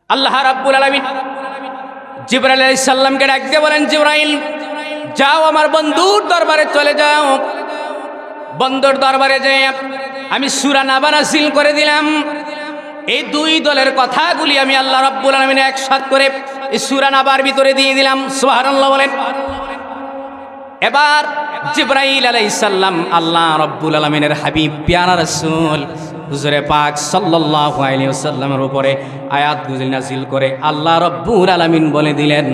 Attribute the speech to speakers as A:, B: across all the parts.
A: আল্লাহ রাব্বুল আলামিন জিবরাইল আলাইহিস সালামকে ডাক দিয়ে বলেন, জিবরাইল যাও আমার বন্ধুর দরবারে চলে যাও। বন্ধুর দরবারে যেয়ে আমি সূরা নাবা নাযিল করে দিলাম। এই দুই দলের কথাগুলি আমি আল্লাহ রাব্বুল আলামিন একসাথ করে এই সূরা নাবার ভিতরে দিয়ে দিলাম। সুবহানাল্লাহ বলেন। এবার জিবরাইল আলাইহিস সালাম আল্লাহ রাব্বুল আলামিনের হাবিব প্যারা রাসূল হুজুরে পাক সাল্লাল্লাহু আলাইহি ওয়াসাল্লামের উপরে আয়াতগুলি নাযিল করে আল্লাহ রাব্বুল আলামিন বলে দিলেন,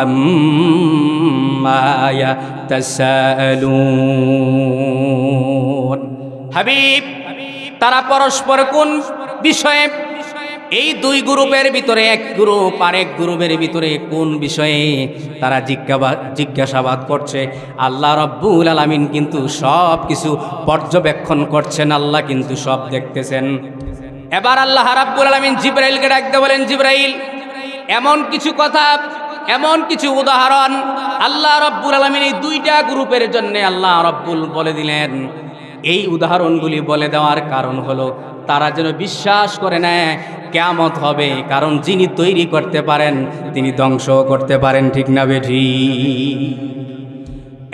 A: আম্মা ইয়াতাসাআলুন। হাবিব, তারা পরস্পর কোন বিষয়ে, এই দুই গ্রুপের ভিতরে এক গ্রুপ আরেক গ্রুপের ভিতরে কোন বিষয়ে তারা জিজ্ঞাসাবাদ করছে, আল্লাহ রাব্বুল আলামিন কিন্তু সব কিছু পর্যবেক্ষণ করছেন, আল্লাহ কিন্তু সব দেখতেছেন। এবার আল্লাহ রাব্বুল আলামিন জিবরাইলকে ডাকতে বলেন, জিবরাইল এমন কিছু কথা, এমন কিছু উদাহরণ আল্লাহ রাব্বুল আলামিন এই দুইটা গ্রুপের জন্য আল্লাহ রাব্বুল বলে দিলেন। এই উদাহরণগুলি বলে দেওয়ার কারণ হলো তারা যেন বিশ্বাস করে নেয় কিয়ামত হবে, কারণ যিনি তৈরি করতে পারেন তিনি ধ্বংস করতে পারেন, ঠিক না বেঠি?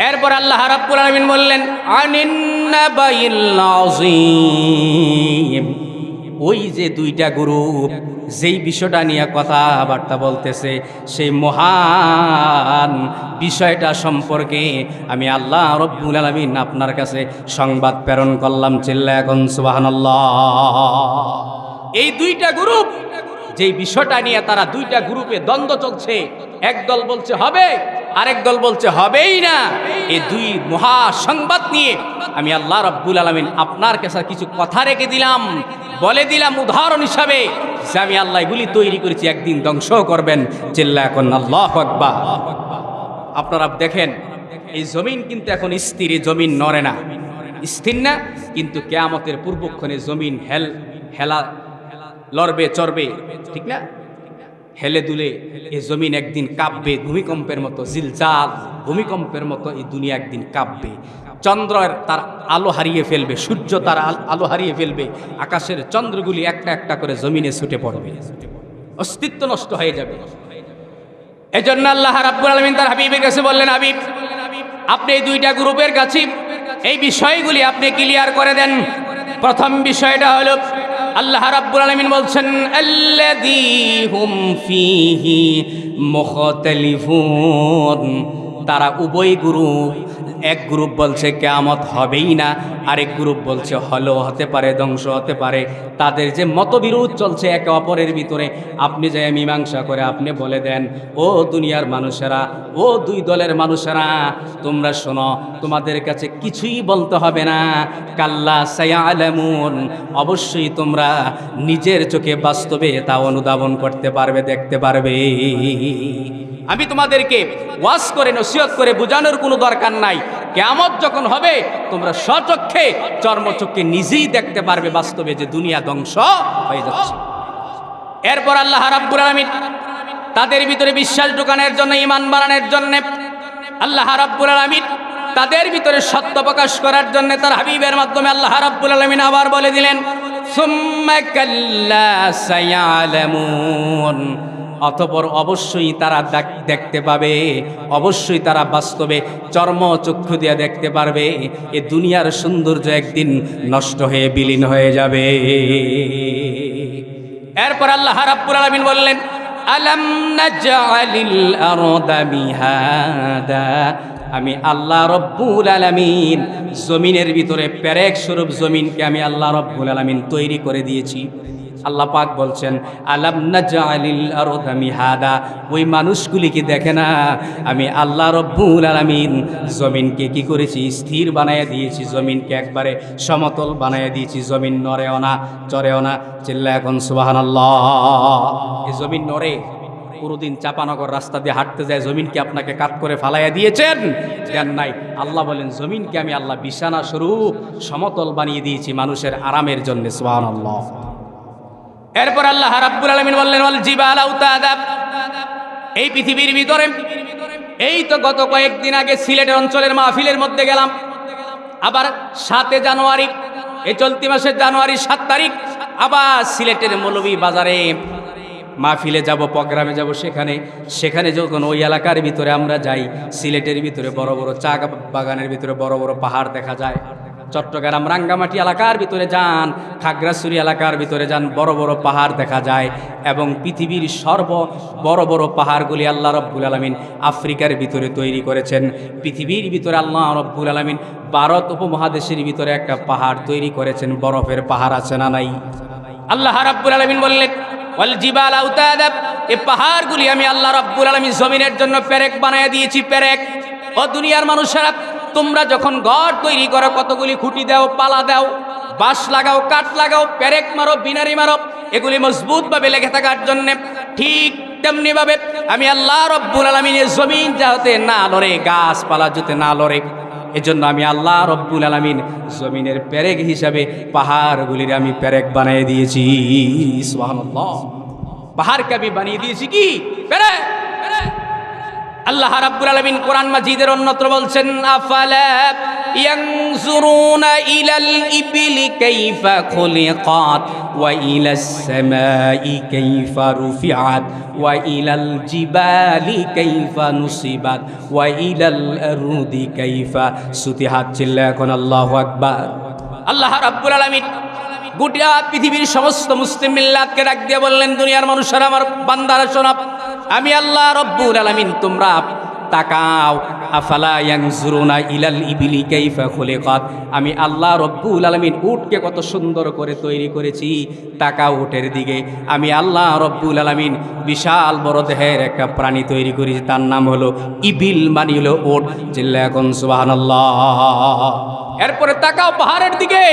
A: এরপর আল্লাহ রাব্বুল আলামিন বললেন, আনিন নাবাইল আযীম। ওই যে দুইটা গ্রুপ যেই বিষয়টা নিয়ে কথাবার্তা বলতেছে, সেই মহান বিষয়টা সম্পর্কে আমি আল্লাহ রাব্বুল আলামিন আপনার কাছে সংবাদ প্রেরণ করলাম। চিল্লায়া এখন সুবহানাল্লাহ। এই দুইটা গ্রুপ যেই বিষয়টা নিয়ে তারা দুইটা গ্রুপে দ্বন্দ্ব চলছে, এক দল বলছে হবে, আরেক দল বলছে হবেই না। এই দুই মহা সংবাদ নিয়ে আমি আল্লাহ রাব্বুল আলামিন আপনার কাছে কিছু কথা রেখে দিলাম, বলে দিলাম উদাহরণ হিসাবে যে আমি আল্লাহ এগুলি তৈরি করেছি, একদিন ধ্বংস করবেন। চিল্লায়া এখন আল্লাহু আকবার। আপনারা দেখেন এই জমিন কিন্তু এখন স্থির, জমিন নড়ে না, স্থির না, কিন্তু কিয়ামতের পূর্বক্ষণে জমিন হেলা লড়বে চড়বে, ঠিক না? হেলে দুলে এই জমিন একদিন কাঁপবে, ভূমিকম্পের মতো জিলজাল ভূমিকম্পের মতো এই দুনিয়া একদিন কাঁপবে। চন্দ্র তার আলো হারিয়ে ফেলবে, সূর্য তার আলো হারিয়ে ফেলবে, আকাশের চন্দ্রগুলি একটা একটা করে জমিনে ছুটে পড়বে, অস্তিত্ব নষ্ট হয়ে যাবে। এজন্য আল্লাহ রাব্বুল আলামিন তার হাবিবের কাছে বললেন, হাবিব আপনি এই দুইটা গ্রুপের কাছে এই বিষয়গুলি আপনি ক্লিয়ার করে দেন। প্রথম বিষয়টা হলো আল্লাহ রাব্বুল আলামিন বলছেন, আল্লাযী হুম ফীহি মুখতালিফুন। তারা উভয় গ্রুপ, এক গ্রুপ বলছে কিয়ামত হবেই না, আরেক গ্রুপ বলছে হলেও হতে পারে, ধ্বংস হতে পারে। তাদের যে মতবিরোধ চলছে একে অপরের ভিতরে, আপনি যে মীমাংসা করে আপনি বলে দেন, ও দুনিয়ার মানুষেরা, ও দুই দলের মানুষেরা, তোমরা শোনো, তোমাদের কাছে কিছুই বলতে হবে না। কাল্লা সায়ালামুন, অবশ্যই তোমরা নিজের চোখে বাস্তবে তা অনুধাবন করতে পারবে, দেখতে পারবে। আমি তোমাদেরকে ওয়াজ করে নসিহত করে বোঝানোর কোনো দরকার নাই। কিয়ামত যখন হবে তোমরা স্বচক্ষে চর্মচক্ষে নিজেই দেখতে পারবে বাস্তবে যে দুনিয়া ধ্বংস হয়ে যাচ্ছে। এরপর আল্লাহ রাব্বুল আলামিন তাদের ভিতরে বিশ্বাস ঢোকানোর জন্য, ঈমান বাড়ানোর জন্য আল্লাহ রাব্বুল আলামিন তাদের ভিতরে সত্য প্রকাশ করার জন্য তার হাবিবের মাধ্যমে আল্লাহ রাব্বুল আলামিন আবার বলে দিলেন, সুম্মা কাল্লা সায়ালামুন। অতঃপর অবশ্যই তারা দেখতে পাবে, অবশ্যই তারা বাস্তবে চর্মচক্ষু দিয়ে দেখতে পারবে এ দুনিয়ার সৌন্দর্য একদিন নষ্ট হয়ে বিলীন হয়ে যাবে। এরপর আল্লাহ রাব্বুল আলামিন বললেন, আলাম নাজআলিল আরদা মিহাদা। আমি আল্লাহ রাব্বুল আলামিন জমিনের ভিতরে পেরেক স্বরূপ জমিনকে আমি আল্লাহ রাব্বুল আলামিন তৈরি করে দিয়েছি। আল্লাহ পাক বলছেন, আলাম নাজআলিল আরদা মিহাদা। ওই মানুষগুলিকে দেখে না, আমি আল্লাহ রাব্বুল আলামিন জমিনকে কি করেছি, স্থির বানায় দিয়েছি, জমিনকে একবারে সমতল বানায় দিয়েছি, জমিন নড়েও না চড়েও না। চিল্লায়া এখন সুবহানাল্লাহ। এই জমিন নড়ে, পুরোদিন চাপানগর রাস্তা দিয়ে হাঁটতে যায়, জমিনকে আপনাকে কাত করে ফালাইয়া দিয়েছেন? দেন নাই। আল্লাহ বলেন, জমিনকে আমি আল্লাহ বিছানা স্বরূপ সমতল বানিয়ে দিয়েছি মানুষের আরামের জন্য। সুবহানাল্লাহ। এরপর আল্লাহ রাব্বুল আলামিন বললেন, ওয়াল জিবালা আওতাদা। এই পৃথিবীর ভিতরে এই তো গত কয়েকদিন আগে সিলেটের অঞ্চলের মাহফিলের মধ্যে গেলাম, আবার 7 জানুয়ারি, এই চলতি মাসের জানুয়ারি 7 তারিখ আবার সিলেটের মৌলভী বাজারে মাহফিলে যাব, প্রোগ্রামে যাব, সেখানে যখন ওই এলাকার ভিতরে আমরা যাই, সিলেটের ভিতরে বড় বড় চা বাগানের ভিতরে বড় বড় পাহাড় দেখা যায়। চট্টগ্রাম রাঙ্গামাটি এলাকার ভিতরে যান, খাগড়াছড়ি এলাকার ভিতরে যান, বড় বড় পাহাড় দেখা যায়। এবং পৃথিবীর বড় বড় পাহাড়গুলি আল্লাহ রব্বুল আলামিন আফ্রিকার ভিতরে তৈরি করেছেন। পৃথিবীর ভিতরে আল্লাহ রব্বুল আলামিন ভারত উপমহাদেশের ভিতরে একটা পাহাড় তৈরি করেছেন, বরফের পাহাড় আছে না নাই? আল্লাহ রাব্বুল আলামিন বললেন ওয়াল জিবাল আওতাদা, এই পাহাড়গুলি আমি আল্লাহ রাব্বুল আলামিন জমিনের জন্য পেরেক বানায় দিয়েছি। পেরেক। ও দুনিয়ার মানুষেরা, তোমরা যখন ঘর তৈরি করো কতগুলি খুঁটি দাও, পালা দাও, বাঁশ লাগাও, কাঠ লাগাও, পেরেক মারো, বিনারি মারো, এগুলি মজবুত ভাবে লেগে থাকার জন্য। ঠিক তেমনি ভাবে আমি আল্লাহ রব্বুল আলামিনের জমিন যাতে না লড়ে, গাছপালা যাতে না লড়ে, এজন্য আমি আল্লাহ রব্বুল আলামিন জমিনের পেরেক হিসাবে পাহাড়গুলির আমি পেরেক বানিয়ে দিয়েছি। সুবহানাল্লাহ। পাহাড়কে আমি বানিয়ে দিয়েছি কি? পেরেক। আল্লাহ রাব্বুল আলামিন কোরআন মাজিদের অন্যত্র বলছেন আফালা ইয়ানজুরুনা ইলাল ইবিলি কাইফা খুলিকাত ওয়া ইলাস সামাই কাইফা রুফিআত ওয়া ইলাল জিবালি কাইফা নুসিবাত ওয়া ইলাল আরদি কাইফা সুতিহাত। চিল্লা এখন আল্লাহু আকবার। আল্লাহ রাব্বুল আলামিন গোটা পৃথিবীর সমস্ত মুসলিম মিল্লাতকে ডাক দিয়ে বললেন, দুনিয়ার মানুষেরা, আমার বান্দারা শোনো, আমি আল্লাহ রব্বুল আলামিন, তোমরা তাকাও। আফালা ইয়ানজুরুনা ইলাল ইবিলি কাইফা খুলিকাত, আমি আল্লাহ রব্বুল আলামিন উটকে কত সুন্দর করে তৈরি করেছি। তাকাও উটের দিকে। আমি আল্লাহ রব্বুল আলামিন বিশাল বড় দেহের একটা প্রাণী তৈরি করেছি, তার নাম হলো ইবিল, মানে হলো উট। চিল্লা এখন সুবহানাল্লাহ। এরপরে তাকাও পাহাড়ের দিকে।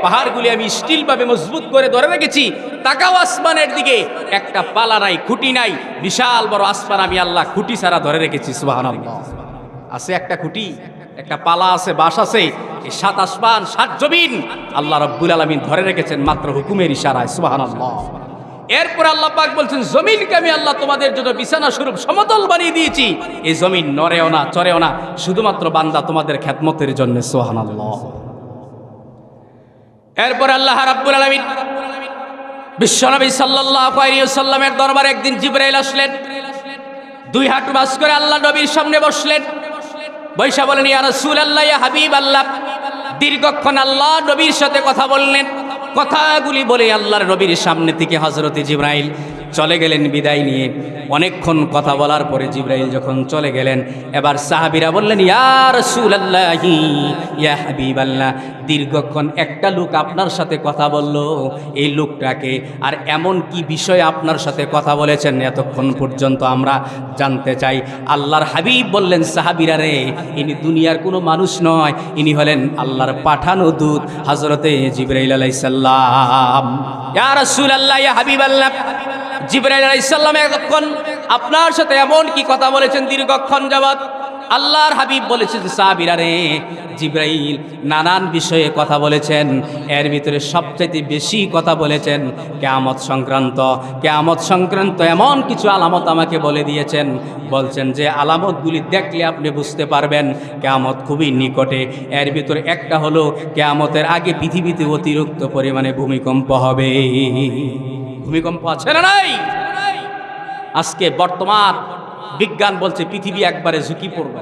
A: পাহাড়গুলি আমি স্টিলভাবে মজবুত করে ধরে রেখেছি। তাকাও আসমানের দিকে, একটা পালা নাই, খুঁটি নাই, বিশাল বড় আসমান আমি আল্লাহ খুঁটি ছাড়া ধরে রেখেছি। সুবহানাল্লাহ। আছে একটা খুঁটি, একটা পালা আছে, বাঁশ আছে, এই 7 আসমান 7 জমিন আল্লাহ রব্বুল আলামিন ধরে রেখেছেন মাত্র হুকুমের ইশারায়। সুবহানাল্লাহ। এরপর আল্লাহ পাক বলছেন, জমিনকে আমি আল্লাহ তোমাদের জন্য বিছানা স্বরূপ সমতল বানিয়ে দিয়েছি। এই জমিন নড়েও না, চড়েও না, শুধুমাত্র বান্দা তোমাদের খেদমতের জন্য। সুবহানাল্লাহ। এরপর আল্লাহ রাব্বুল আলামিন বিশ্বনবী সাল্লাল্লাহু আলাইহি ওয়াসাল্লামের দরবারে একদিন জিবরাইল আসলেন। 2 হাঁটু বাস করে আল্লাহ নবীর সামনে বসলেন। বৈশা বলেন, ইয়া রাসূলুল্লাহ, ইয়া হাবিবাল্লাহ। দীর্ঘক্ষণ আল্লাহ নবীর সাথে কথা বললেন। কথাগুলি বলে আল্লাহর নবীর সামনে থেকে হযরতে জিবরাইল চলে গেলেন বিদায় নিয়ে। অনেকক্ষণ কথা বলার পরে জিবরাইল যখন চলে গেলেন, এবার সাহাবীরা বললেন, ইয়া রাসূলুল্লাহ, ইয়া হাবিবাল্লাহ, দীর্ঘক্ষণ একটা লোক আপনার সাথে কথা বলল, এই লোকটাকে আর এমন কি বিষয়ে আপনার সাথে কথা বলেছেন এতক্ষণ পর্যন্ত আমরা জানতে চাই। আল্লাহর হাবিব বললেন, সাহাবীরা রে, ইনি দুনিয়ার কোনো মানুষ নয়, ইনি হলেন আল্লাহর পাঠানো দূত হযরতে জিবরাইল আলাইহিস সালাম। ইয়া রাসূলুল্লাহ, ইয়া হাবিবাল্লাহ, জিবরাইল আলাইহিস সালাম এতক্ষণ আপনার সাথে এমন কি কথা বলেছেন দীর্ঘক্ষণ যাবত? আল্লাহর হাবিব বলেছেন, সাহাবীরা রে, জিবরাইল নানান বিষয়ে কথা বলেছেন, এর ভিতরে সবচেয়ে বেশি কথা বলেছেন কিয়ামত সংক্রান্ত এমন কিছু আলামত আমাকে বলে দিয়েছেন। বলছেন যে আলামতগুলি দেখলে আপনি বুঝতে পারবেন কিয়ামত খুবই নিকটে। এর ভিতরে একটা হলো, কিয়ামতের আগে পৃথিবীতে অতিরিক্ত পরিমাণে ভূমিকম্প হবে। ভূমিকম্প আছে না নাই? আজকে বর্তমান বিজ্ঞান বলছে পৃথিবী একবারে ঝুঁকিপূর্ণ,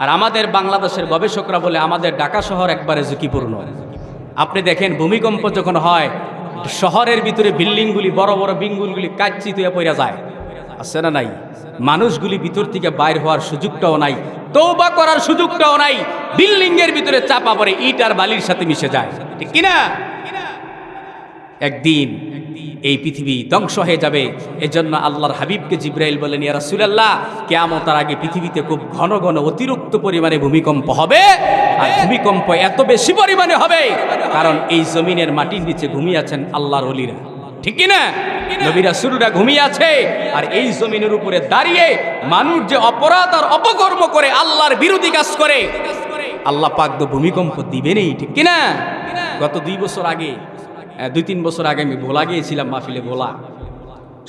A: আর আমাদের বাংলাদেশের গবেষকরা বলে আমাদের ঢাকা শহর একবারে ঝুঁকিপূর্ণ। আপনি দেখেন, ভূমিকম্প যখন হয়, শহরের ভিতরে বিল্ডিংগুলি, বড় বড় বিল্ডিংগুলি কাচ্চিত হয়ে পড়ে যায়, আছে না নাই? মানুষগুলি ভিতর থেকে বাইর হওয়ার সুযোগটাও নাই, তওবা করার সুযোগটাও নাই, বিল্ডিংয়ের ভিতরে চাপা পড়ে ইট আর বালির সাথে মিশে যায়, ঠিক কিনা? একদিন এই পৃথিবী ধ্বংস হয়ে যাবে। এজন্য আল্লাহর হাবিবকে জিবরাইল বলেন, ইয়া রাসূলুল্লাহ, কিয়ামতের আগে পৃথিবীতে খুব ঘন ঘন অতিরিক্ত পরিমাণে ভূমিকম্প হবে। আর ভূমিকম্প এত বেশি পরিমাণে হবে কারণ এই জমিনের মাটির নিচে ঘুমিয়ে আছেন আল্লাহর ওলিরা, ঠিক কি না? নবী রাসূলরা ঘুমিয়ে আছে, আর এই জমিনের উপরে দাঁড়িয়ে মানুষ যে অপরাধ আর অপকর্ম করে, আল্লাহর বিরোধী কাজ করে, আল্লাহ পাক তো ভূমিকম্প দিবেনই, ঠিক কি না? গত 2-3 বছর আগে আমি ভোলা গিয়েছিলাম, মাহফিলে ভোলা।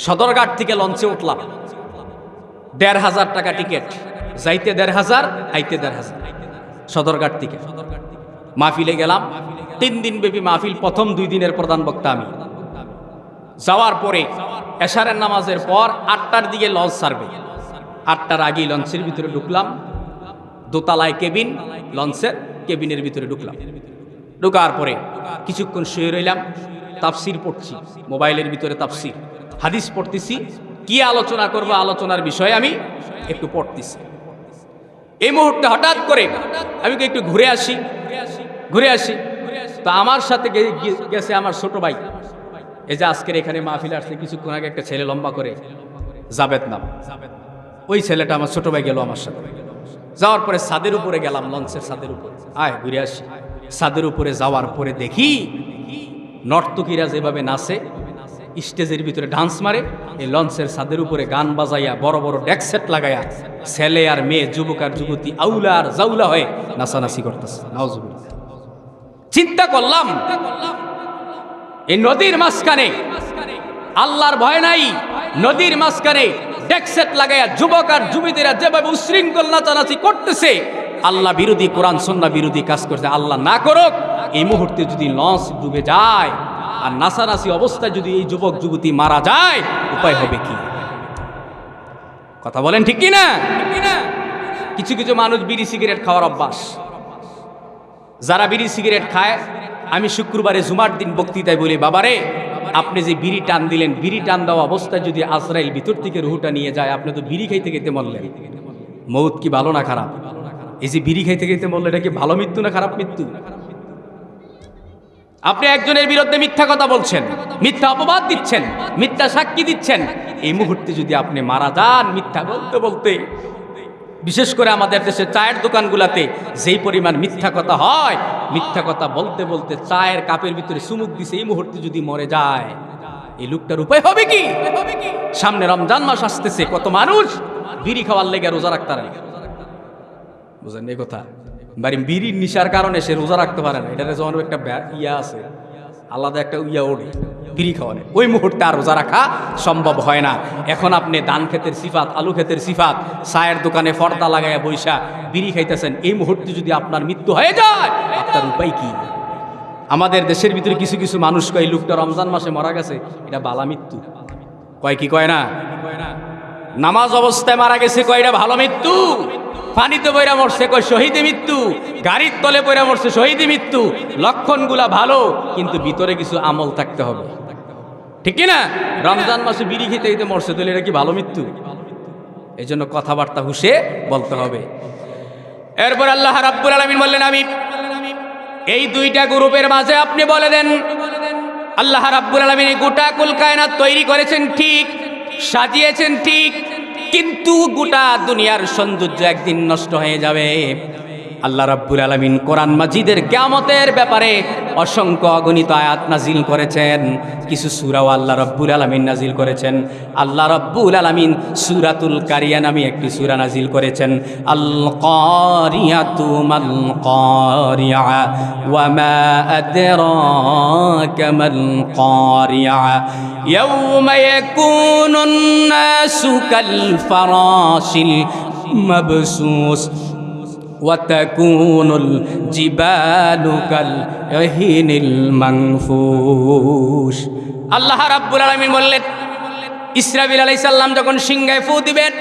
A: সদরঘাট থেকে লঞ্চে উঠলাম, 1,500 টাকা টিকিট, যাইতে 1,500, আইতে 1,500। সদরঘাট থেকে মাহফিলে গেলাম। 3 দিন ব্যাপী মাহফিল। প্রথম 2 দিনের প্রধান বক্তা আমি। যাওয়ার পরে এশারের নামাজের পর 8টার দিকে লঞ্চ ছাড়বে। 8টার আগেই লঞ্চের ভিতরে ঢুকলাম, দোতলায় কেবিন, লঞ্চের কেবিনের ভিতরে ঢুকলাম। ঢোকার পরে কিছুক্ষণ শুয়ে রইলাম, তাফসির পড়ছি, মোবাইলের ভিতরে তাফসির, হাদিস পড়তেছি। কি আলোচনা করব, আলোচনার বিষয়ে আমি একটু পড়তেছি। এই মুহূর্তে হঠাৎ করে আমি একটু ঘুরে আসি। তো আমার সাথে গেছে আমার ছোট ভাই, এই যে আজকের এখানে মাহফিল আসছে, কিছুক্ষণ আগে একটা ছেলে লম্বা করে, জাবেদ নাম, ওই ছেলেটা আমার ছোট ভাই গেল আমার সাথে। যাওয়ার পরে ছাদের উপরে গেলাম, লঞ্চের ছাদের উপরে, আয় ঘুরে আসি। ছাদের উপরে যাওয়ার পরে দেখি নর্তকীরা যেভাবে নাচে, স্টেজের ভিতরে ডান্স মারে, এই লঞ্চের ছাদের উপরে গান বাজাইয়া বড় বড় ডেকসেট লাগাইয়া ছেলে আর মেয়ে, যুবক আর যুবতী আউলা আর জাউলা হয়ে নাচানাচি করতেছে। নাউজুবিল্লাহ। চিন্তা করলাম, এই নদীর মাঝখানে আল্লাহর ভয় নাই, নদীর মাঝখানে ডেকসেট লাগাইয়া যুবক আর যুবতীরা যেভাবে উশৃঙ্খল নাচানাচি করতেছে, আল্লাহ বিরোধী, কোরআন সুন্নাহ বিরোধী কাজ করছে। আল্লাহ না করুক, এই মুহূর্তে যদি লঞ্চ ডুবে যায় আর নাচানাচি অবস্থায় যদি এই যুবক যুবতী মারা যায়, উপায় হবে কি? কথা বলেন ঠিক কি না? কিছু কিছু মানুষ বিড়ি সিগারেট খাওয়ার অভ্যাস। যারা বিড়ি সিগারেট খায়, আমি শুক্রবারে জুমার দিন বক্তৃতায় বলি, বাবারে আপনি যে বিড়ি টান দিলেন, বিড়ি টান দেওয়া অবস্থায় যদি আজরাইল ভিতর থেকে রুহুটা নিয়ে যায়, আপনি তো বিড়ি খাইতে খাইতে মরলেন। মৌত কি ভালো না খারাপ? এই যে বিড়ি খাইতে খাইতে মরলে, এটা কি ভালো মৃত্যু না খারাপ মৃত্যু? আপনি একজনের বিরুদ্ধে মিথ্যা কথা বলছেন, মিথ্যা অপবাদ দিচ্ছেন, মিথ্যা সাক্ষী দিচ্ছেন। এই মুহূর্তে যদি আপনি মারা যান মিথ্যা বলতে বলতে, বিশেষ করে আমাদের দেশে চায়ের দোকানগুলাতে যেই পরিমাণ মিথ্যা কথা হয়, মিথ্যা কথা বলতে বলতে চায়ের কাপের ভিতরে চুমুক দিছে, এই মুহূর্তে যদি মরে যায়, এই লোকটার উপায় হবে কি? সামনে রমজান মাস আসতেছে, কত মানুষ বিড়ি খাওয়ার লেগে রোজা রাখতে পারে না। বুঝেন এই কথা? বিড়ির নিশার কারণে সে রোজা রাখতে পারে না। এটার যেমন একটা ইয়া আছে, আলাদা একটা ইয়া ওঠে বিড়ি খাওয়ানে, ওই মুহূর্তে আর রোজা রাখা সম্ভব হয় না। এখন আপনি ধান ক্ষেতের সিফাত, আলু ক্ষেতের সিফাত, চায়ের দোকানে পর্দা লাগাইয়া বৈশা বিড়ি খাইতেছেন, এই মুহূর্তে যদি আপনার মৃত্যু হয়ে যায়, আপনার উপায় কি? আমাদের দেশের ভিতরে কিছু কিছু মানুষ কয়, লোকটা রমজান মাসে মারা গেছে, এটা বালা মৃত্যু। কয় কি কয় না? নামাজ অবস্থায় মারা গেছে, কয় এটা ভালো মৃত্যু। পানিতে পয়রা মরছে, কয় শহীদ মৃত্যু। গাড়ির তলে পয়রা মরছে, শহীদ মৃত্যু। লক্ষণগুলা ভালো, কিন্তু ভিতরে কিছু আমল থাকতে হবে, ঠিক কিনা? রমজান মাসে বিড়ি খেতে খেতে মরছে, তাহলে এটা কি ভালো মৃত্যু? এই জন্য কথাবার্তা হুশে বলতে হবে। এরপর আল্লাহ রাব্বুল আলামিন বললেন, আমি এই দুইটা গ্রুপের মাঝে আপনি বলে দেন, আল্লাহ রাব্বুল আলামিন গোটা কুল কায়নাত তৈরি করেছেন ঠিক, সাজিয়েছেন ঠিক, কিন্তু গোটা দুনিয়ার সৌন্দর্য একদিন নষ্ট হয়ে যাবে। আল্লাহ রাব্বুল আলামিন কোরআন মাজিদের কিয়ামতের ব্যাপারে অসংখ্য অগণিত আয়াত নাজিল করেছেন। কিছু সূরাও আল্লাহ রাব্বুল আলামিন নাজিল করেছেন। আল্লাহ রাব্বুল আলামিন সূরাতুল কারিয়া নামে একটি সূরা নাজিল করেছেন। আল কারিয়াতু মাল কারিয়া ওয়া মা আদরাকা মাল কারিয়া ইয়াউমা ইয়াকুনুন নাসু কাল ফারাশিল মাবসুস ওয়াতাকুনুল জিবালু কাল ইহিনিল মানফুস। আল্লাহ রাব্বুল আলামিন বললেন, ইসরাফিল আলাইহিস সালাম যখন সিংহায় ফু দিবেন,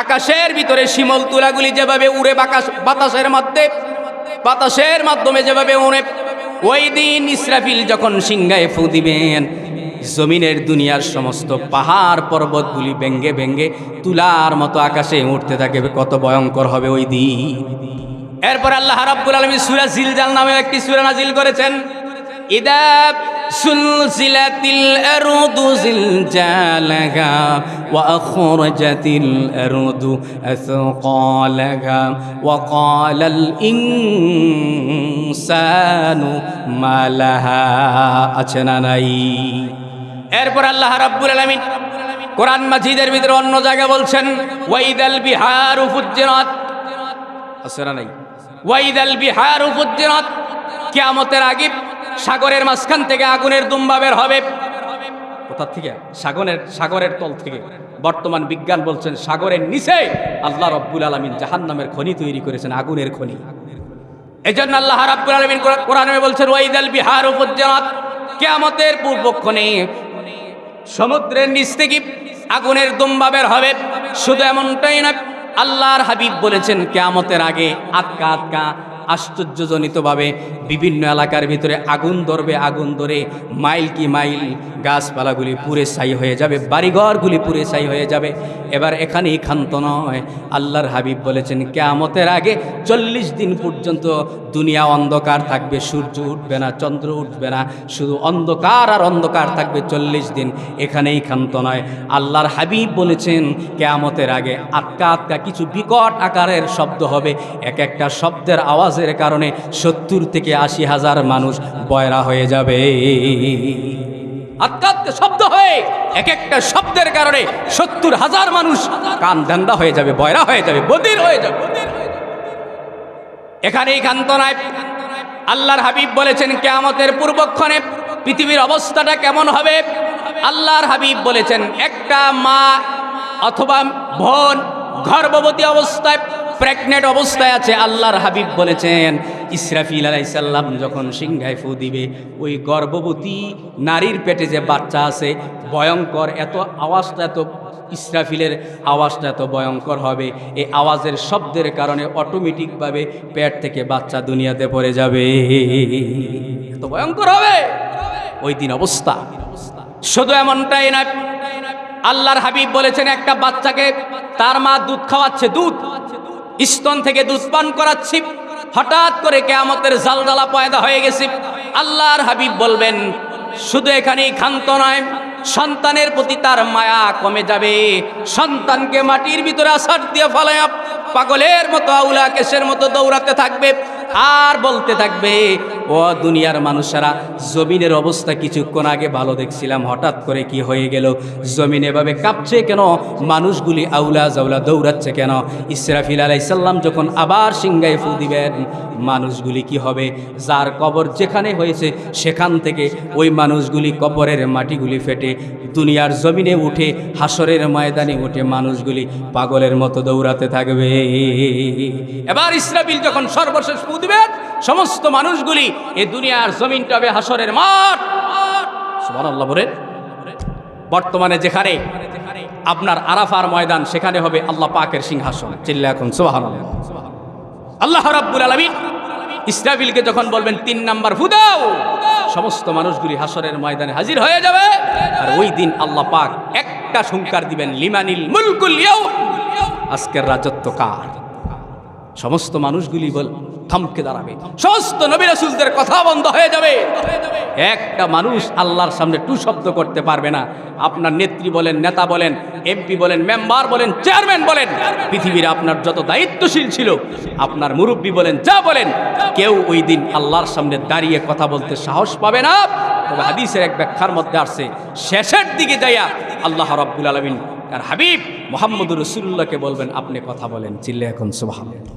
A: আকাশের ভিতরে শিমল তুলাগুলি যেভাবে উড়ে বাতাসের মাধ্যমে যেভাবে উড়ে, ওই দিন ইসরাফিল যখন সিংহায় ফু দিবেন, জমিনের দুনিয়ার সমস্ত পাহাড় পর্বতগুলি ভেঙ্গে ভেঙ্গে তুলার মতো আকাশে উঠতে থাকে। কত ভয়ঙ্কর হবে ওই দিন। এরপর আল্লাহ রাব্বুল আলামিন সূরা জিলজাল নামে একটি সূরা নাজিল করেছেন। ইদা সুলসিলাতিল আরদু জিলজালাহা ওয়া আখরাজাতিল আরদু আসকালাহা ওয়া ক্বালাল ইনসানু মা লাহা। আছে না নাই? এরপর আল্লাহ রাব্বুল আলামিন কোরআন মাজিদের ভিতরে অন্য জায়গায় বলছেন, ওয়াইদাল বিহারু ফুজ্জিরাত। আছে না নাই? ওয়াইদাল বিহারু ফুজ্জিরাত, কিয়ামতের আগে সাগরের মাঝখান থেকে আগুনের দুম্বা বের হবে। কোথা থেকে? সাগরের তল থেকে। বর্তমান বিজ্ঞান বলছেন সাগরের নিচে আল্লাহ রাব্বুল আলামিন জাহান্নামের খনি তৈরি করেছেন, আগুনের খনি। এজন্য আল্লাহ রাব্বুল আলামিন কোরআনে বলছেন, ওয়াইদাল বিহারু ফুজ্জিরাত, কিয়ামতের পূর্বক্ষণে সমুদ্রের নিচ থেকে আগুনের দুম্বা বের হবে। শুধু এমনটাই না, আল্লাহর হাবিব বলেছেন কিয়ামতের আগে আটকা আটকা আশ্চর্যজনিতভাবে বিভিন্ন এলাকার ভিতরে আগুন ধরবে, আগুন ধরে মাইল কি মাইল গাছপালাগুলি পুড়ে ছাই হয়ে যাবে, বাড়িঘরগুলি পুড়ে ছাই হয়ে যাবে। এবার এখানেই ক্ষান্ত নয়, আল্লাহর হাবিব বলেছেন কিয়ামতের আগে 40 দিন পর্যন্ত দুনিয়া অন্ধকার থাকবে, সূর্য উঠবে না, চন্দ্র উঠবে না, শুধু অন্ধকার আর অন্ধকার থাকবে 40 দিন। এখানেই ক্ষান্ত নয়, আল্লাহর হাবিব বলেছেন কিয়ামতের আগে আটকা আটকা কিছু বিকট আকারের শব্দ হবে। এক একটা শব্দের আওয়াজের কারণে 70 থেকে 80 হাজার মানুষ বয়রা হয়ে যাবে। আটকা আটকা শব্দ হয়ে এক একটা শব্দের কারণে 70 হাজার মানুষ কান ধান্দা হয়ে যাবে, বয়রা হয়ে যাবে, বধির হয়ে যাবে। এখানেই ক্ষান্ত নয়, আল্লাহর হাবিব বলেছেন কিয়ামতের পূর্বক্ষণে পৃথিবীর অবস্থাটা কেমন হবে। আল্লাহর হাবিব বলেছেন একটা মা অথবা বোন গর্ভবতী অবস্থায়, প্রেগনেন্ট অবস্থায় আছে। আল্লাহর হাবিব বলেছেন ইসরাফিল আলাইহিস সালাম যখন সিংহায় ফু দিবে, ওই গর্ভবতী নারীর পেটে যে বাচ্চা আছে, ভয়ঙ্কর এত আওয়াজটা, এত ইসরাফিলের আওয়াজটা এত ভয়ঙ্কর হবে, এই আওয়াজের শব্দের কারণে অটোমেটিকভাবে পেট থেকে বাচ্চা দুনিয়াতে পড়ে যাবে। এত ভয়ঙ্কর হবে ওই দিন অবস্থা। শুধু এমনটাই না, আল্লাহর হাবিব বলেছেন একটা বাচ্চাকে তার মা দুধ খাওয়াচ্ছে, দুধ স্তন থেকে দুধ পান করাচ্ছি, হঠাৎ করে কিয়ামতের জালজালা পয়দা হয়ে গেছে। আল্লাহর হাবিব বলবেন শুধু এখানেই ক্ষান্ত নয়, সন্তানের প্রতি তার মায়া কমে যাবে, সন্তানকে মাটির ভিতরে আছাড় দিয়ে ফেলায় পাগলের মতো আউলা কেশের মতো দৌড়াতে থাকবে আর বলতে থাকবে, ও দুনিয়ার মানুষেরা, জমিনের অবস্থা কিছুক্ষণ আগে ভালো দেখছিলাম, হঠাৎ করে কি হয়ে গেল, জমিন এভাবে কাঁপছে কেন, মানুষগুলি আউলা জাউলা দৌড়াচ্ছে কেন। ইসরাফিল আলাইহিস সালাম যখন আবার সিংহায় ফু দিবেন, মানুষগুলি কি হবে, যার কবর যেখানে হয়েছে সেখান থেকে ওই মানুষগুলি কবরের মাটিগুলি ফেটে দুনিয়ার জমিনে উঠে হাসরের ময়দানে উঠে মানুষগুলি পাগলের মতো দৌড়াতে থাকবে। এবার ইসরাফিল যখন সর্বশেষ ফু দিবেন, সমস্ত মানুষগুলি এই দুনিয়ার জমিনটা হবে হাসরের মাঠ। সুবহানাল্লাহ বলেন। বর্তমানে যেখানে আপনার আরাফার ময়দান, সেখানে হবে আল্লাহ পাকের সিংহাসন। চিল্লা এখন সুবহানাল্লাহ। আল্লাহ রাব্বুল আলামিন ইসরাফিলকে যখন বলবেন 3 নাম্বার ফু দাও, সমস্ত মানুষগুলি হাসরের ময়দানে হাজির হয়ে যাবে। আর ওই দিন আল্লাহ পাক একটা হুঙ্কার দিবেন, লিমানিল মুলকুল ইয়াউম, আজকের রাজত্ব কার। সমস্ত মানুষগুলি থমকে দাঁড়াবে, সমস্ত নবী রাসূলদের কথা বন্ধ হয়ে যাবে। একটা মানুষ আল্লাহর সামনে টু শব্দ করতে পারবে না। আপনার নেত্রী বলেন, নেতা বলেন, এমপি বলেন, মেম্বার বলেন, চেয়ারম্যান বলেন, পৃথিবীর আপনার যত দায়িত্বশীল ছিল, আপনার মুরব্বী বলেন, যা বলেন, কেউ ওই দিন আল্লাহর সামনে দাঁড়িয়ে কথা বলতে সাহস পাবে না। তবে হাদিসের এক ব্যাখ্যার মধ্যে আসছে, শেষের দিকে যাইয়া আল্লাহ রাব্বুল আলামিন আর হাবিব মুহাম্মদুর রাসূলুল্লাহকে বলবেন, আপনি কথা বলেন। চিল্লা এখন সুবহানাল্লাহ।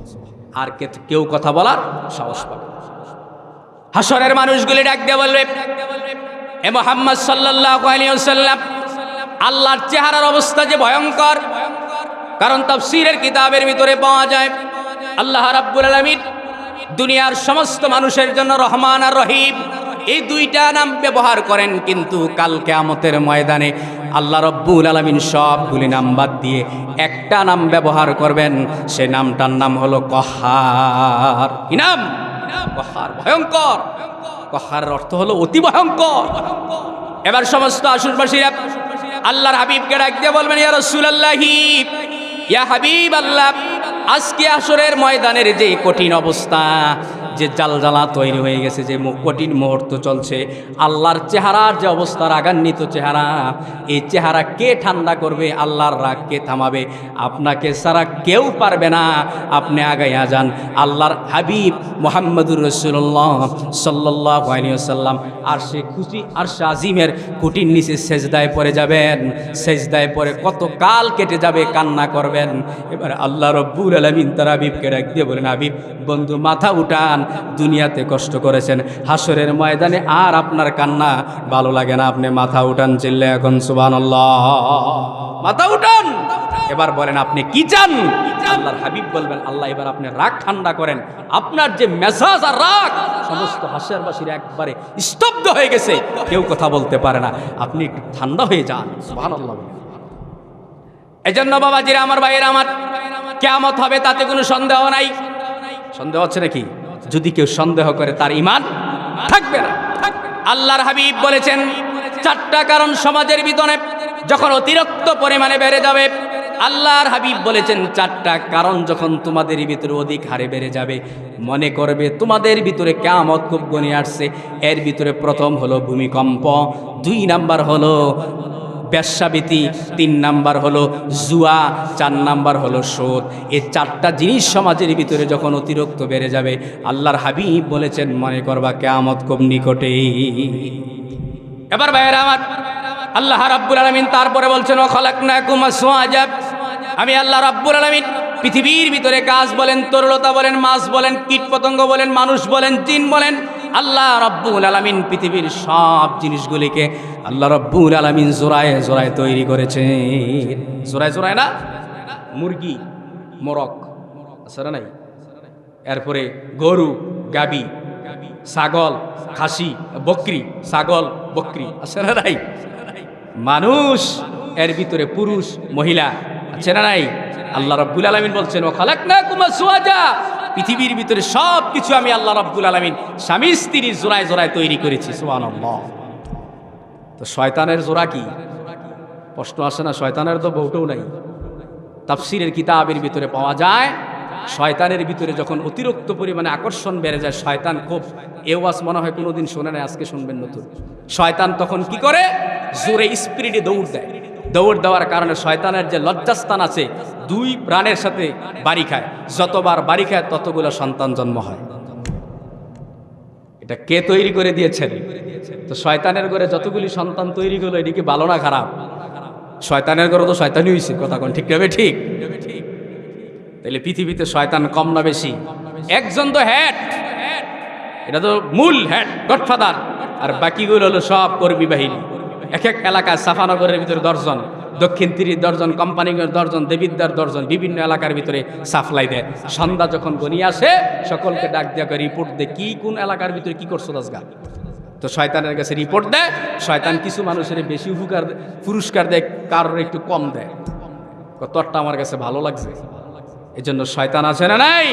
A: আর কেউ কথা বলার সাহস পাবে। হাসরের মানুষগুলি ডাক দিয়ে বলবে, এ মুহাম্মদ সাল্লাল্লাহু আলাইহি ওয়াসাল্লাম, আল্লাহর চেহারার অবস্থা যে ভয়ঙ্কর। কারণ তাফসীরের কিতাবের ভিতরে পাওয়া যায় আল্লাহ রাব্বুল আলামিন দুনিয়ার সমস্ত মানুষের জন্য রহমান আর রহিম এই দুইটা নাম ব্যবহার করেন, কিন্তু কাল কিয়ামতের ময়দানে আল্লাহ রাব্বুল আলামিন সবগুলি নাম বাদ দিয়ে একটা নাম ব্যবহার করবেন। সে নামটার নাম হলো কহার। কি নাম? কহার, ভয়ঙ্কর। কহারের অর্থ হলো অতি ভয়ঙ্কর। এবার সমস্ত আসরবাসীরা আল্লাহর হাবিবকে ডাক দিয়ে বলবেন, ইয়া রাসূলুল্লাহি, ইয়া হাবিব আল্লাহ, আজকে আসরের ময়দানের যে কঠিন অবস্থা, যে জালজালা তৈরি হয়ে গেছে, যে কঠিন মুহূর্ত চলছে, আল্লাহর চেহারার যে অবস্থা, রাগান্বিত চেহারা, এই চেহারা কে ঠান্ডা করবে? আল্লাহর রাগ কে থামাবে? আপনাকে ছাড়া কেউ পারবে না। আপনি আগাইয়া যান। আল্লাহর হাবিব মুহাম্মদুর রাসূলুল্লাহ সাল্লাল্লাহু আলাইহি ওয়াসাল্লাম আর সে খুশি আর সে আজিমের কুটির নিচে সেজদায় পড়ে যাবেন। সেজদায় পড়ে কত কাল কেটে যাবে, কান্না করবেন। এবার আল্লাহ রাব্বুল আলামিন তার হাবিবকে ডাক দিয়ে বলেন, হাবিব বন্ধু, মাথা উঠান, দুনিয়াতে কষ্ট করেছেন, হাসরের ময়দানে আর আপনার কান্না ভালো লাগে না, আপনি মাথা উঠান। চিল্লা এখন সুবহানাল্লাহ। মাথা উঠান, এবার বলেন আপনি কি চান। আল্লাহর হাবিব বলবেন, আল্লাহ এবার আপনি রাগ ঠান্ডা করেন। আপনার যে মেজাজ আর রাগ, সমস্ত হাসিয়ারবাসীর একবারে স্তব্ধ হয়ে গেছে, কেউ কথা বলতে পারে না, আপনি একটু ঠান্ডা হয়ে যান। সুবহানাল্লাহ। এজন্য বাবাজিরা আমার, ভাইয়েরা আমার, কিয়ামত হবে তাতে কোনো সন্দেহ নাই। সন্দেহ হচ্ছে নাকি? যদি কেউ সন্দেহ করে তার ঈমান থাকবে না। আল্লাহর হাবিব বলেছেন চারটা কারণ সমাজের ভিতরে যখন অতিরিক্ত পরিমাণে বেড়ে যাবে, আল্লাহর হাবিব বলেছেন চারটা কারণ যখন তোমাদের ভিতরে অধিক হারে বেড়ে যাবে, মনে করবে তোমাদের ভিতরে কিয়ামত খুব ঘনিয়ে আসছে। এর ভিতরে প্রথম হলো ভূমিকম্প, 2 নাম্বার হলো বেশ্যাবৃত্তি, 3 নাম্বার হলো জুয়া, 4 নাম্বার হলো সুদ। এই চারটা জিনিস সমাজের ভিতরে যখন অতিরিক্ত বেড়ে যাবে, আল্লাহর হাবিব বলেছেন মনে করবা কিয়ামত খুব নিকটে। এবার ভাইয়েরা আমার, আল্লাহ রাব্বুল আলামিন তারপরে বলছেন ওয়া খালাকনাকুম আসওয়াজা। আমি আল্লাহ রাব্বুল আলামিন পৃথিবীর ভিতরে গাছ বলেন, তরলতা বলেন, মাছ বলেন, কীটপতঙ্গ বলেন, মানুষ বলেন, জিন বলেন, আল্লাহ রাব্বুল আলামিন পৃথিবীর সব জিনিসগুলিকে আল্লাহ রাব্বুল আলামিন জোড়ায় জোড়ায় তৈরি করেছেন। জোড়ায় জোড়ায় না, মুরগি, মোরগ আছে না নাই, এরপরে গরু, গাবি, ছাগল, খাসি, বকরি, ছাগল, বকরি আছে না নাই, মানুষ, এর ভিতরে পুরুষ, মহিলা আছে না নাই। আল্লাহ রাব্বুল আলামিন বলছেন ওয়া খালাকনাকুম আসওয়াজা, পৃথিবীর ভিতরে সব কিছু আমি আল্লাহ রাব্বুল আলামিন স্বামী স্ত্রীর জোড়ায় জোড়ায় তৈরি করেছি। সুবহানাল্লাহ। তো শয়তানের জোড়া কি? প্রশ্ন আসে না? শয়তানের তো বউটাও নাই। তাফসীরের কিতাবের ভিতরে পাওয়া যায় শয়তানের ভিতরে যখন অতিরিক্ত পরিমাণে আকর্ষণ বেড়ে যায়, শয়তান খুব, এ ওয়াজ মনে হয় কোনোদিন শোনে নাই, আজকে শুনবেন নতুন। শয়তান তখন কি করে? জোরে স্পিরিটে দৌড় দেয়। দৌড় দেওয়ার কারণে শয়তানের যে লজ্জাস্থান আছে, 2 প্রাণের সাথে বাড়ি খায়, যতবার বাড়ি খায় ততগুলো সন্তান জন্ম হয়। এটা কে তৈরি করে দিয়েছেন? তো শয়তানের ঘরে যতগুলি সন্তান তৈরি হলো, এটি কি ভালো না খারাপ? শয়তানের ঘরে তো শয়তানই হয়েছে, কথা কোন ঠিক হবে? ঠিক। তাহলে পৃথিবীতে শয়তান কম না বেশি? একজন তো হেড, এটা তো মূল হেড, গডফাদার, আর বাকিগুলো হলো সব কর্মী বাহিনী। এক এক এলাকায় সাফানগরের ভিতরে 10 জন, দক্ষিণ 30 দর্জন, কোম্পানিগঞ্জ 10 জন, দেবিদ্দার 10 জন, বিভিন্ন এলাকার ভিতরে সাপ্লাই দেয়। সন্ধ্যা যখন গনিয়ে আসে, সকলকে ডাক দেওয়া করে রিপোর্ট দেয় কি কোন এলাকার ভিতরে কি করছো দাসগা। তো শয়তানের কাছে রিপোর্ট দেয়। শয়তান কিছু মানুষের বেশি পুরস্কার দেয়, কারোর একটু কম দেয়। তোরটা আমার কাছে ভালো লাগছে। এজন্য শয়তান আছে না নাই?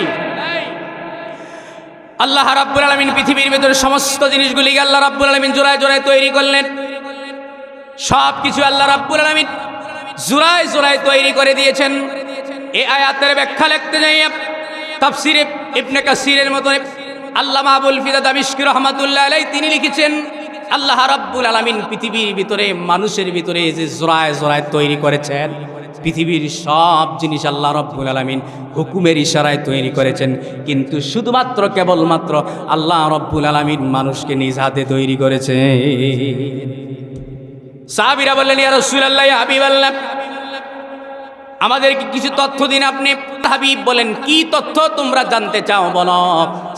A: আল্লাহ রাব্বুল আলামিন পৃথিবীর ভিতরে সমস্ত জিনিসগুলিকে আল্লাহ রাব্বুল আলামিন জোড়ায় জোড়ায় তৈরি করলেন। সব কিছু আল্লাহ রাব্বুল আলামিন জোড়ায় জোড়ায় তৈরি করে দিয়েছেন। এই আয়াতের ব্যাখ্যা লিখতে যাই তাফসীরে ইবনে কাসিরের মতো আল্লামা আবুল ফিদা দামিশকি রাহমাতুল্লাহ আলাইহি তিনি লিখেছেন, আল্লাহ রাব্বুল আলামিন পৃথিবীর ভিতরে মানুষের ভিতরে যে জোড়ায় জোড়ায় তৈরি করেছেন, পৃথিবীর সব জিনিস আল্লাহ রাব্বুল আলামিন হুকুমের ইশারায় তৈরি করেছেন। কিন্তু শুধুমাত্র কেবলমাত্র আল্লাহ রাব্বুল আলামিন মানুষকে নিজ হাতে তৈরি করেছেন। সাহাবীরা বললেন, ইয়া রাসূলুল্লাহ, ইয়া হাবিবাল্লাহ, আমাদেরকে কিছু তথ্য দিন আপনি। হাবিব বলেন, কি তথ্য তোমরা জানতে চাও বলো।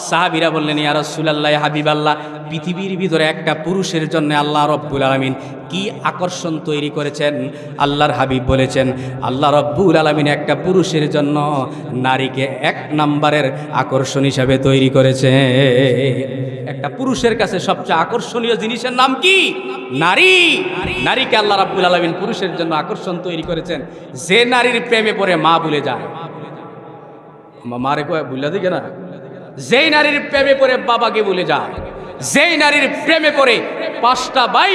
A: সাহাবীরা বললেন, ইয়া রাসূলুল্লাহ, ইয়া হাবিবাল্লাহ, পৃথিবীর ভিতরে একটা পুরুষের জন্য আল্লাহ রাব্বুল আলামিন কি আকর্ষণ তৈরি করেছেন। আল্লাহর হাবিব বলেছেন, আল্লাহ রাব্বুল আলামিন একটা পুরুষের জন্য নারীকে 1 নম্বরের আকর্ষণ হিসাবে তৈরি করেছে। একটা পুরুষের কাছে সবচেয়ে আকর্ষণীয় জিনিসের নাম কি? নারী। নারীকে আল্লাহ রাব্বুল আলামিন পুরুষের জন্য আকর্ষণ তৈরি করেছেন। যে নারীর প্রেমে পড়ে মা ভুলে যায়, মারে কয় ভুলে দিকে না, যেই নারীর প্রেমে পড়ে বাবাকে ভুলে যায়, যেই নারীর প্রেমে পড়ে 5টা ভাই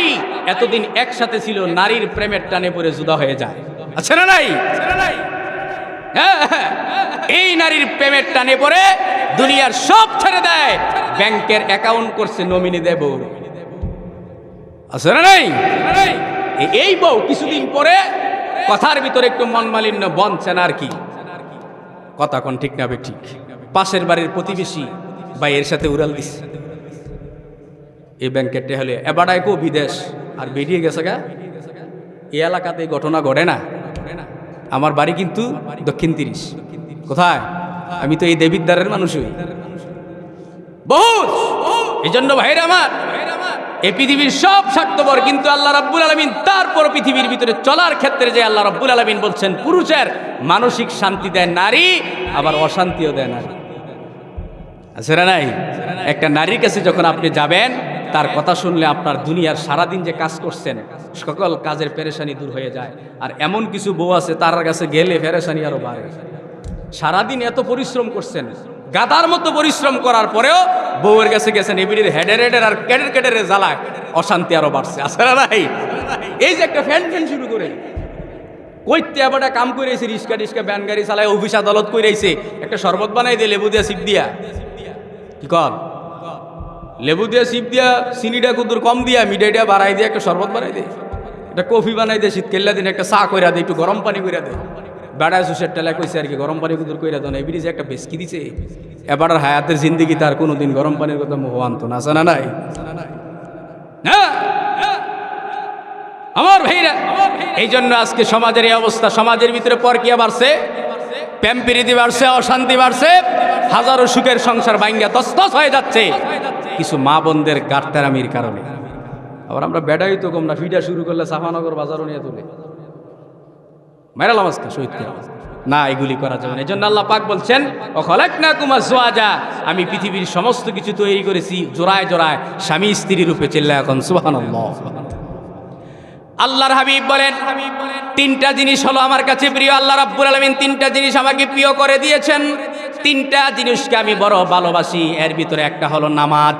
A: এতদিন একসাথে ছিল, নারীর প্রেমের টানে পড়ে জুদা হয়ে যায়, আছে না নাই? এই নারীর প্রেমের টানে পড়ে দুনিয়ার সব ছেড়ে দেয়, ব্যাংকের অ্যাকাউন্ট করছে নমিনি দেব, আছে না নাই? এই বউ কিছুদিন পরে কথার ভিতরে একটু মন মালিন্য বনছেন আর কি, কথা কোন ঠিক না? ঠিক। পাশের বাড়ির প্রতিবেশী ভাই এর সাথে উড়াল দিচ্ছে, এই ব্যাংকের হলে এবারায় কো বিদেশ আর বেরিয়ে গেছে গা। এই এলাকাতে ঘটনা ঘটে না। আমার বাড়ি কিন্তু দক্ষিণ 30। কোথায়? আমি তো এই দেবিদ্বারের মানুষই বহুত। এই জন্য ভাইরা আমার, এই পৃথিবীর সব স্বার্থপর, কিন্তু আল্লাহ রাব্বুল আলামিন তারপর পৃথিবীর ভিতরে চলার ক্ষেত্রে যে আল্লাহ রাব্বুল আলামিন বলছেন পুরুষের মানসিক শান্তি দেয় নারী, আবার অশান্তিও দেয় নারী। আছে না নাই? একটা নারীর কাছে যখন আপনি যাবেন, তার কথা শুনলে আপনার দুনিয়ার সারাদিন যে কাজ করছেন সকল কাজের পেরেশানি দূর হয়ে যায়। আর এমন কিছু বউ আছে তার কাছে গেলে পেরেশানি আরো বাড়ে। সারাদিন এত পরিশ্রম করছেন, গাদার মতো পরিশ্রম করার পরেও বউয়ের কাছে গেছেন এবিডির হেডের আর কেডের জ্বালায় অশান্তি আরো বাড়ছে। আছে না নাই? এই যে একটা ফ্যান শুরু করে কইতে আবার কাম করেছে, রিক্সা টিক্সা ব্যান গাড়ি চালায়, অফিস আদালত করেছে, একটা শরবত বানাই দিয়ে লেবু দিয়া সিপ দিয়া, কি কর লেবু দিয়া সিপ দিয়া চিনিটা কুদুর কম দিয়া মিঠাইটা বাড়াই দিয়ে একটা শরবত বানাই দে, একটা কফি বানাই দে, শীতকাল্লা দিন একটা চা কইরা দে, একটু গরম পানি কইরা দে, বেড়া সুসের টেলা কইছে আর কি গরম পানি কুদুর কইরা দেন। এই যে একটা বেসকি দিছে, এবার হায়াতের জিন্দিগি তার কোনোদিন গরম পানির কথা মোহ আনতো না। আছে না নাই? আমার ভাইরা, এই জন্য আজকে সমাজের এই অবস্থা। সমাজের ভিতরে পরকিয়া বাড়ছে, প্রেম প্রীতি বাড়ছে, অশান্তি বাড়ছে, হাজারো সুখের সংসার ভাঙ্গা তছনছ হয়ে যাচ্ছে কিছু মা বোনদের গারতারামির কারণে। আবার আমরা বেড়াই তো কম না, ফিডা শুরু করলে সাফানগর বাজারও নিয়ে তুলে মেরালাম আজকে শহীদ করে না, এগুলি করা যাবে না। এই জন্য আল্লাহ পাক বলছেন ওয়াখালাকনাকুম আজওয়াজা, আমি পৃথিবীর সমস্ত কিছু তৈরি করেছি জোড়ায় জোড়ায় স্বামী স্ত্রী রূপে। চিল্লা এখন সুবহানাল্লাহ। আল্লাহর হাবিব বলেন তিনটা জিনিস হলো আমার কাছে প্রিয়। আল্লাহ রাব্বুল আলামিন তিনটা জিনিস আমাকে প্রিয় করে দিয়েছেন, তিনটা জিনিসকে আমি বড় ভালোবাসি। এর ভিতরে একটা হলো নামাজ,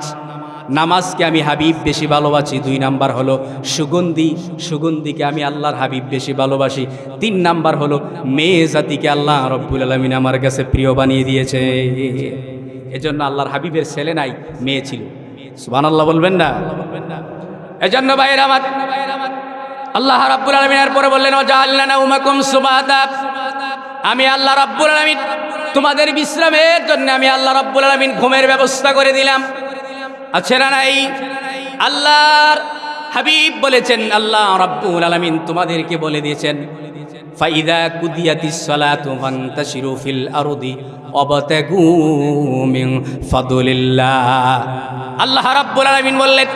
A: নামাজকে আমি হাবিব বেশি ভালোবাসি। 2 নাম্বার হলো সুগন্ধি, সুগন্ধিকে আমি আল্লাহর হাবিব বেশি ভালোবাসি। 3 নাম্বার হলো মেয়ে জাতিকে আল্লাহ রাব্বুল আলামিন আমার কাছে প্রিয় বানিয়ে দিয়েছে। এজন্য আল্লাহর হাবিবের ছেলে নাই, মেয়ে ছিল। সুবহানাল্লাহ বলবেন না? এজন্য ভাইয়েরা আমার, আল্লাহ রাব্বুল আলামিন এরপরে বললেন ওয়াজআলনা নাওমাকুম সুবাতা, আমি আল্লাহ রাব্বুল আলামিন তোমাদের বিশ্রামের জন্য আমি আল্লাহ রাব্বুল আলামিন ঘুমের ব্যবস্থা করে দিলাম। আছে না নাই? আল্লাহর হাবিব বলেছেন, আল্লাহ রাব্বুল আলামিন তোমাদেরকে বলে দিয়েছেন ফাইদা কুদিয়াতিস সালাতু ফান্তাশিরু ফিল আরদি ওয়াবতাগু মিন ফাদলিল্লাহ। আল্লাহ রাব্বুল আলামিন বললেন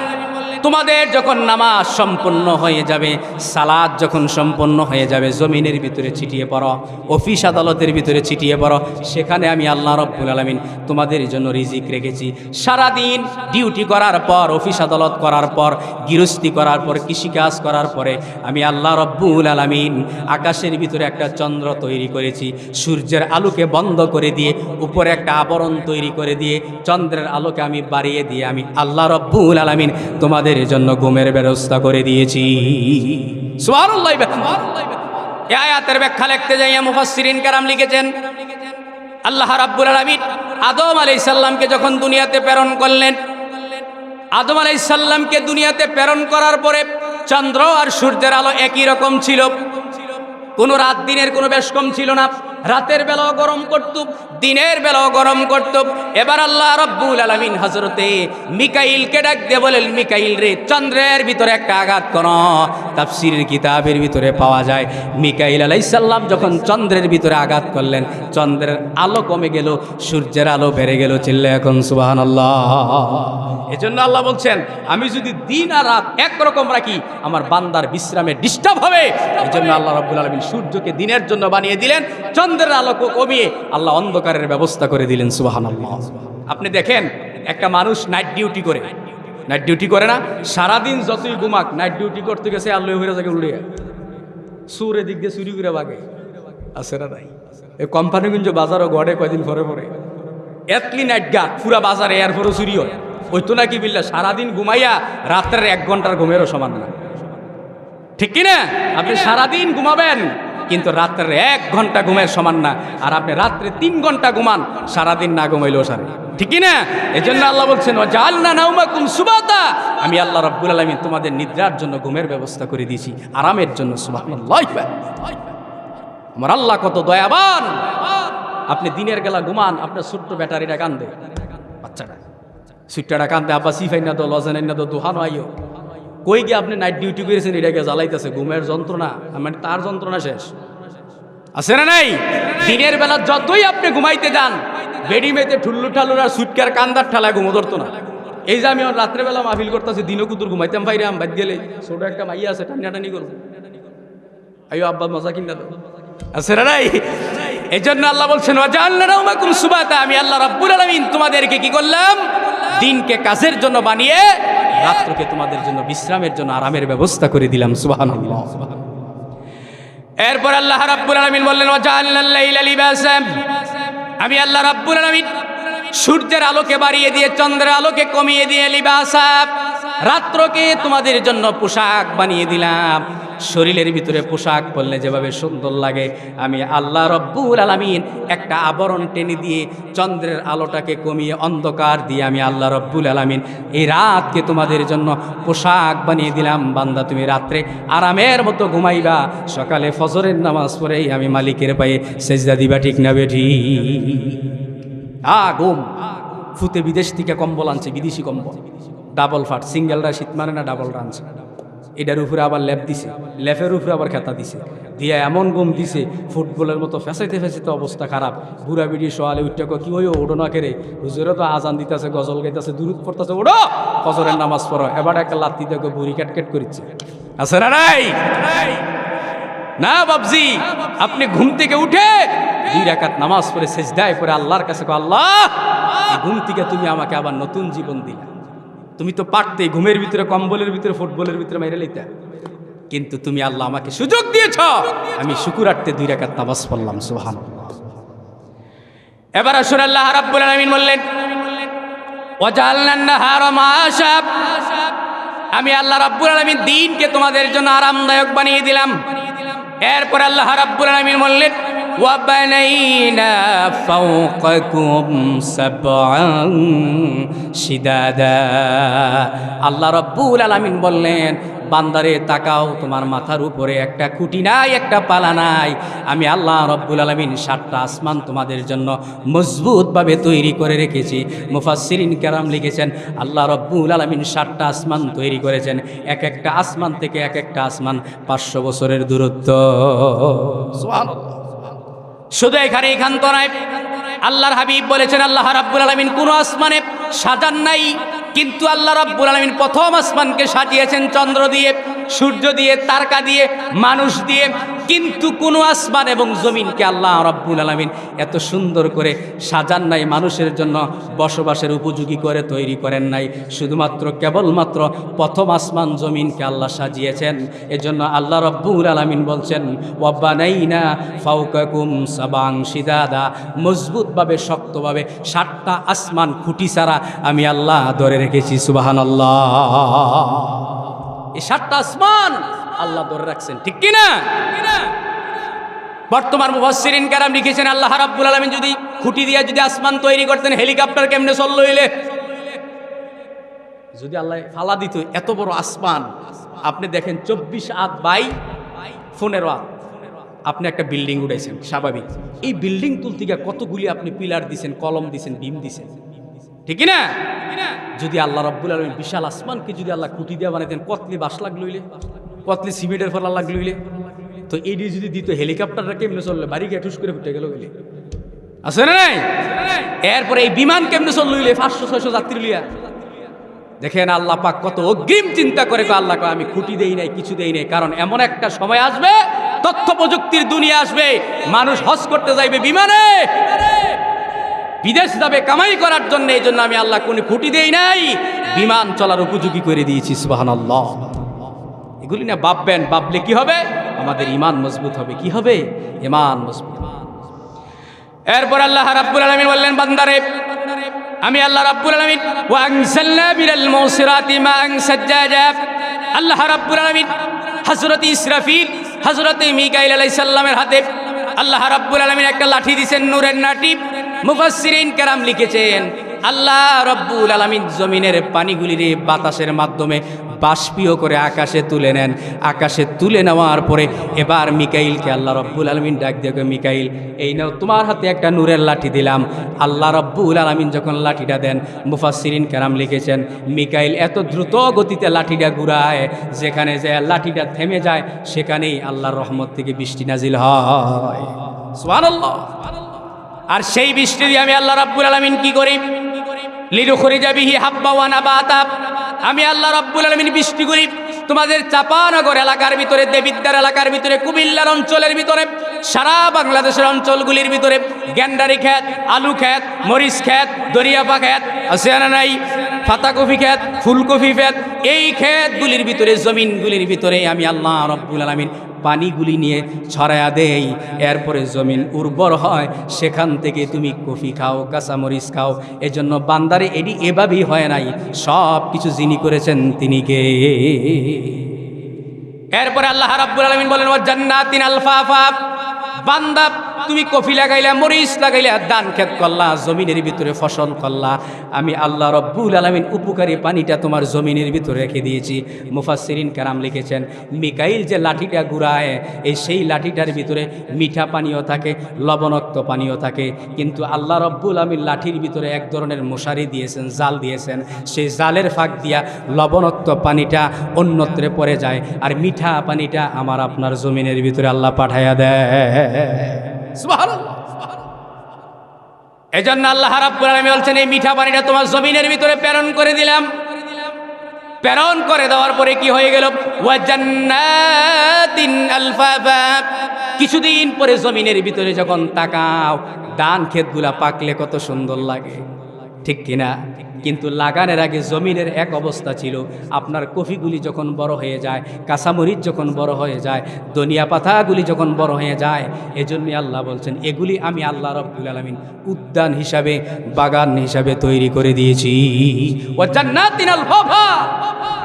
A: তোমাদের যখন নামাজ সম্পন্ন হয়ে যাবে, সালাত যখন সম্পন্ন হয়ে যাবে, জমিনের ভিতরে ছিটিয়ে পড়ো, অফিস আদালতের ভিতরে ছিটিয়ে পড়ো, সেখানে আমি আল্লাহ রাব্বুল আলামিন তোমাদের জন্য রিজিক রেখেছি। সারাদিন ডিউটি করার পর, অফিস আদালত করার পর, গৃহস্থী করার পর, কৃষিকাজ করার পরে আমি আল্লাহ রাব্বুল আলামিন আকাশের ভিতরে একটা চন্দ্র তৈরি করেছি। সূর্যের আলোকে বন্ধ করে দিয়ে উপরে একটা আবরণ তৈরি করে দিয়ে চন্দ্রের আলোকে আমি বাড়িয়ে দিয়ে আমি আল্লাহ রাব্বুল আলামিন তোমাদের এর জন্য ঘুমের ব্যবস্থা করে দিয়েছি। সুবহানাল্লাহ। এই আয়াতের ব্যাখ্যা লিখতে যাইয়া মুফাসসিরিন কেরাম লিখেছেন আল্লাহ রাব্বুল আলামিন আদম আলাইহিস সালামকে যখন দুনিয়াতে প্রেরণ করলেন, আদম আলাইহিস সালামকে দুনিয়াতে প্রেরণ করার পরে চন্দ্র আর সূর্যের আলো একই রকম ছিল, কোনো রাত দিনের কোনো বেশ কম ছিল না। রাতের বেলাও গরম করত, দিনের বেলাও গরম করত। এবার আল্লাহ রাব্বুল আলামিন হযরতে মিকাইলকে ডাক দিয়ে বলেন, মিকাইল রে, চন্দ্রের ভিতরে একটা আঘাত করো। তাফসীরের কিতাবের ভিতরে পাওয়া যায় মিকাইল আলাইহিস সালাম যখন চন্দ্রের ভিতরে আঘাত করলেন, চন্দ্রের আলো কমে গেল, সূর্যের আলো বেড়ে গেল। চিল্লা এখন সুবহানাল্লাহ। এজন্য আল্লাহ বলছেন আমি যদি দিন আর রাত একরকম রাখি আমার বান্দার বিশ্রামে ডিস্টার্ব হবে। এজন্য আল্লাহ রাব্বুল আলামিন সূর্যকে দিনের জন্য বানিয়ে দিলেন, চন্দ্রের আলোকে কমিয়ে আল্লাহ অন্ধকারের ব্যবস্থা করে দিলেন। সুবহানাল্লাহ। আপনি দেখেন একটা মানুষ নাইট ডিউটি করে, নাইট ডিউটি করে না, সারাদিন যতই ঘুমাক নাইট ডিউটি করতে গেছে আল্লাহ হয়ে যাকে উড়িয়ে সুরে দিক দিয়ে চুরি করে বাগে। আছে না নাই? এই কোম্পানিগঞ্জ বাজারও গড়ে কয়দিন পরে পরে এতলি নাইট গার্ড পুরা বাজারে এরপরও চুরি হয়। ওই তো নাকি বিল্লা সারাদিন ঘুমাইয়া রাত্রের 1 ঘন্টার ঘুমেরও সমান না, ঠিক কিনা? আপনি সারাদিন ঘুমাবেন কিন্তু রাত্রের 1 ঘন্টা ঘুমের সমান না। আর আপনি রাত্রে 3 ঘন্টা ঘুমান, সারাদিন না ঘুমাইলেও সারে, ঠিক কিনা? এই জন্য আল্লাহ বলছেন ওয়াজআলনা নাওমাকুম সুবাতা, আমি আল্লাহ রাব্বুল আলামিন তোমাদের নিদ্রার জন্য ঘুমের ব্যবস্থা করে দিয়েছি, আরামের জন্য। সুবহানাল্লাহ। আমার আল্লাহ কত দয়াবান। আপনি দিনের বেলা ঘুমান, আপনার ছোট্ট ব্যাটারিটা কান্দে, বাচ্চাটা সুইটটা কান্দে, আব্বা সিফাই না দো, লজেন না দো, দোহানো আইও। কই গিয়ে আপনি নাইট ডিউটি করেছেন, এটাকে জ্বালাইতেছে ঘুমের যন্ত্রণা, মানে তার যন্ত্রণা শেষ। আছে না নাই? দিনের বেলা যতই আপনি ঘুমাইতে যান, বেডি মেতে ঠুল্লু ঠাল্লুর আর সুটকার কান্দার ঠালায় ঘুমো ধরতো না। এই যে আমি রাত্রেবেলা মাহফিল করতেছি, দিনও কুতুর ঘুমাইতাম ভাইরাম, বাদ গেলে ছোট একটা মাইয়া আছে টানি করবো, আইও আব্বা মজা কিনা দাও, আছে না নাই? এই জন্য আল্লাহ বলছেন ওয়াজআলনাকুম সুবাতা, আমি আল্লাহ রাব্বুল আলামিন তোমাদেরকে কি করলাম? দিনকে কাজের জন্য বানিয়ে রাত্রকে তোমাদের জন্য বিশ্রামের জন্য আরামের ব্যবস্থা করে দিলাম। সুবহানাল্লাহ। এরপর আল্লাহ রাব্বুল আলামিন বললেন ওয়াজআলনাল লাইলা লিবাসা, আমি আল্লাহ রাব্বুল আলামিন সূর্যের আলোকে বাড়িয়ে দিয়ে চন্দ্রের আলোকে কমিয়ে দিয়ে লিবাসা, রাত্রকে তোমাদের জন্য পোশাক বানিয়ে দিলাম। শরীরের ভিতরে পোশাক পরলে যেভাবে সুন্দর লাগে, আমি আল্লাহ রব্বুল আলামিন একটা আবরণ টেনে দিয়ে চন্দ্রের আলোটাকে কমিয়ে অন্ধকার দিয়ে আমি আল্লাহ রব্বুল আলামিন এই রাতকে তোমাদের জন্য পোশাক বানিয়ে দিলাম। বান্দা তুমি রাত্রে আরামের মতো ঘুমাইবা, সকালে ফজরের নামাজ পড়েই আমি মালিকের পায়ে সেজদা দিবা, ঠিক না বেঠি? ঘুম ফুতে বিদেশ থেকে কম্বল আনছে, বিদেশি কম্বল, ডাবল ফাট, সিঙ্গেলরা শীত মানে না, ডাবলটা আনছে, এটার উপরে আবার ল্যাপ দিছে, ল্যাপের উপরে আবার খেতা দিছে, দিয়ে এমন ঘুম দিছে ফুটবলের মতো ফেঁসাইতে ফেঁসাইতে অবস্থা খারাপ। বুড়া বিড়ি সোয়ালে উঠতে কি হইও ওঠো না কেরে, হুজুরে তো আজান দিতেছে, গজল গাইতেছে, দুরুদ পড়তেছে, ওঠো ফজরের নামাজ পড়ো। এবার একটা লাত্তি দেখো বুড়ি ক্যাটকেট করিচ্ছে, আছে না নাই? না বাবজি, আপনি ঘুম থেকে উঠে 2 রাকাত নামাজ পড়ে সেজদায় করে আল্লাহর কাছে আল্লাহ, এই ঘুম থেকে তুমি আমাকে আবার নতুন জীবন দিলা। তুমি তো পারতে ঘুমের ভিতরে, কম্বলের ভিতরে, ফুটবলের ভিতরে মেরে লইতে, কিন্তু তুমি আল্লাহ আমাকে সুযোগ দিয়েছ, আমি শুকরার্থে 2 রাকাত নামাজ পড়লাম। সুবহানাল্লাহ। এবার আসুন আল্লাহ রাব্বুল আলামিন বললেন ওয়াজআলনান নাহারা মাআশা, আমি আল্লাহ রাব্বুল আলামিন দিনকে তোমাদের জন্য আরামদায়ক বানিয়ে দিলাম। এরপর আল্লাহ রাব্বুল আলামিন বললেন ওয়াবানাইনা ফাওকাকুম সাবআন শিদাদা, আল্লাহ রাব্বুল আলামিন বললেন বান্দারে তাকাও, তোমার মাথার উপরে একটা খুঁটি নাই, একটা পালা নাই, আমি আল্লাহ রাব্বুল আলামিন 7টা আসমান তোমাদের জন্য মজবুতভাবে তৈরি করে রেখেছি। মুফাসসিরিন কেরাম লিখেছেন আল্লাহ রাব্বুল আলামিন 7টা আসমান তৈরি করেছেন, এক একটা আসমান থেকে এক একটা আসমান 500 বছরের দূরত্ব। সুবহানাল্লাহ। শুধু এখান তো নয়, আল্লাহর হাবিব বলেছেন আল্লাহ রাব্বুল আলামিন কোন আসমানে সাজান নাই, কিন্তু আল্লাহ রাব্বুল আলামিন প্রথম আসমানকে সাজিয়েছেন চন্দ্র দিয়ে, সূর্য দিয়ে, তারকা দিয়ে, মানুষ দিয়ে, কিন্তু কোন আসমান এবং জমিনকে আল্লাহ রাব্বুল আলামিন এত সুন্দর করে সাজান নাই, মানুষের জন্য বসবাসের উপযোগী করে তৈরি করেন নাই। শুধুমাত্র কেবলমাত্র প্রথম আসমান জমিনকে আল্লাহ সাজিয়েছেন। এজন্য আল্লাহ রাব্বুল আলামিন বলছেন ওয়াবানাইনা ফাওকাকুম সাবাং শিদাদা, মজবুতভাবে শক্তভাবে 7টা আসমান খুঁটি ছাড়া আমি আল্লাহ ধরে রেখেছি। সুবহানাল্লাহ। এই 7টা আসমান আল্লাহ ধরে রাখছেন, ঠিক কিনা? বর্তমান মুফাসসিরিন কেরাম লিখেছেন আল্লাহ রাব্বুল আলামিন যদি খুঁটি দিয়ে যদি আসমান তৈরি করতেন, হেলিকপ্টার কেমনে চলল হইলে? যদি আল্লাহ ফালা দিত এত বড় আসমান, আপনি দেখেন 24 হাত বাই 15 হাত, আপনি একটা বিল্ডিং উঠাইছেন, স্বাভাবিক এই বিল্ডিং তুলতে গিয়ে কতগুলি আপনি পিলার দিছেন, কলম দিছেন, বিম দিছেন, ঠিক না? যদি আল্লাহ রাব্বুল আলামিন বিশাল আসমানকে যদি আল্লাহ খুঁটি দিয়ে বানাইতেন, কতলি বাস লাগলইলে, কতলি সিমেন্টের ফলা লাগলইলে, তো এই যদি দিত হেলিকপ্টারটা কেমনে চললে? বাড়ি গিয়ে ঠুস করে ফুটে গেল হইলে, আছে না নাই? এরপরে এই বিমান কেমনে চলল হইলে? 500-600 যাত্রী লিয়া। দেখেন আল্লাহ পাক কত অগ্রিম চিন্তা করে, আল্লাহ আমি খুঁটি দেই নাই, কিছু দেই নাই, কারণ এমন একটা সময় আসবে, তথ্য প্রযুক্তির দুনিয়া আসবে, মানুষ হজ করতে যাইবে বিমানে, বিদেশ যাবে কামাই করার জন্য। এই জন্য আমি আল্লাহ কোনো খুঁটি দেই নাই, বিমান চলার উপযোগী করে দিয়েছি। সুবহানাল্লাহ। এগুলি না ভাববেন, ভাবলে কি হবে? আমাদের ঈমান মজবুত হবে। কি হবে? ঈমান মজবুত। এরপর আল্লাহ রাব্বুল আলামিন বললেন বান্দারে, আমি আল্লাহ রাব্বুল আলামিন ওয়া আনজালনা মিনাল মুসিরাতি মাআন সাজ্জাজা, আল্লাহ রাব্বুল আলামিন হযরত ইসরাফিল, হযরত মিকাইল আলাইহিস সালামের হাতে আল্লাহ রাব্বুল আলামিন একটা লাঠি দিয়েছেন, নূরের লাঠি। মুফাসসিরিন কেরাম লিখেছেন আল্লাহ রাব্বুল আলামিন জমিনের পানিগুলিরে বাতাসের মাধ্যমে বাষ্পীয় করে আকাশে তুলে নেন। আকাশে তুলে নেওয়ার পরে এবার মিকাইলকে আল্লাহ রাব্বুল আলামিন ডাক দিয়ে, মিকাইল এই নাও তোমার হাতে একটা নূরের লাঠি দিলাম। আল্লাহ রাব্বুল আলামিন যখন লাঠিটা দেন, মুফাসসিরিন কেরাম লিখেছেন মিকাইল এত দ্রুত গতিতে লাঠিটা ঘুরায়, যেখানে যে লাঠিটা থেমে যায় সেখানেই আল্লাহর রহমত থেকে বৃষ্টি নাজিল হয়। সুবহানাল্লাহ। আর সেই বৃষ্টি দিয়ে আমি আল্লাহ রাব্বুল আলামিন কি করি? লিনুখরিজা বিহি হাব্বা ওয়া নাবাতা। আমি আল্লাহ রাব্বুল আলামিন বৃষ্টি করি তোমাদের চাঁপানগর এলাকার ভিতরে, দেবিদ্বার এলাকার ভিতরে, কুমিল্লার অঞ্চলের ভিতরে, সারা বাংলাদেশের অঞ্চলগুলির ভিতরে গেন্ডারি ক্ষেত, আলু ক্ষেত, মরিচ ক্ষেত, দরিয়াপা ক্ষেত আছে না নাই, পাতাকপি ক্ষেত, ফুলকপি ক্ষেত, এই ক্ষেতগুলির ভিতরে, জমিনগুলির ভিতরে আমি আল্লাহ রাব্বুল আলামিন পানিগুলি নিয়ে ছড়ায়া দেই। এরপরে জমিন উর্বর হয়, সেখান থেকে তুমি কফি খাও, কাঁচামরিচ খাও। এজন্য বান্দারে এডি এভাবেই হয় নাই, সব কিছু যিনি করেছেন তিনি কে? এরপরে আল্লাহ রাব্বুল আলামিন বলেন ওয়া জান্নাতিন আলফাফা। বান্দা তুমি কফি লাগাইলা, মরিচ লাগাইলা, ধান ক্ষেত করলা, জমিনের ভিতরে ফসল করলা, আমি আল্লাহ রাব্বুল আলামিন উপকারী পানিটা তোমার জমিনের ভিতরে রেখে দিয়েছি। মুফাসসিরিন কেরাম লিখেছেন, মিকাইল যে লাঠিটা ঘুরায়, এই সেই লাঠিটার ভিতরে মিঠা পানিও থাকে, লবণাক্ত পানিও থাকে, কিন্তু আল্লাহ রাব্বুল আলামিন লাঠির ভিতরে এক ধরনের মশারি দিয়েছেন, জাল দিয়েছেন। সেই জালের ফাঁক দিয়া লবণাক্ত পানিটা অন্যত্রে পড়ে যায়, আর মিঠা পানিটা আমার আপনার জমিনের ভিতরে আল্লাহ পাঠাইয়া দেয়। সুবহানাল্লাহ। এজন্য আল্লাহ রাব্বুল আলামিন বলছেন, এই মিঠা পানিটা তোমার জমিনের ভিতরে প্রেরণ করে দিলাম। প্রেরণ করে দেওয়ার পরে কি হয়ে গেল? ওয়া জান্নাতিন আলফাফা। কিছুদিন পরে জমিনের ভিতরে যখন তাকাও, ধান ক্ষেতগুলা পাকলে কত সুন্দর লাগে, ঠিক কিনা? কিন্তু লাগানোর আগে জমিনের এক অবস্থা ছিল। আপনার কফিগুলি যখন বড় হয়ে যায়, কাঁচামরিচ যখন বড় হয়ে যায়, ধনিয়া পাতাগুলি যখন বড় হয়ে যায়, এজন্যই আল্লাহ বলছেন এগুলি আমি আল্লাহ রাব্বুল আলামিন উদ্যান হিসাবে, বাগান হিসাবে তৈরি করে দিয়েছি। ওয়া জান্নাতিন আলফাফা,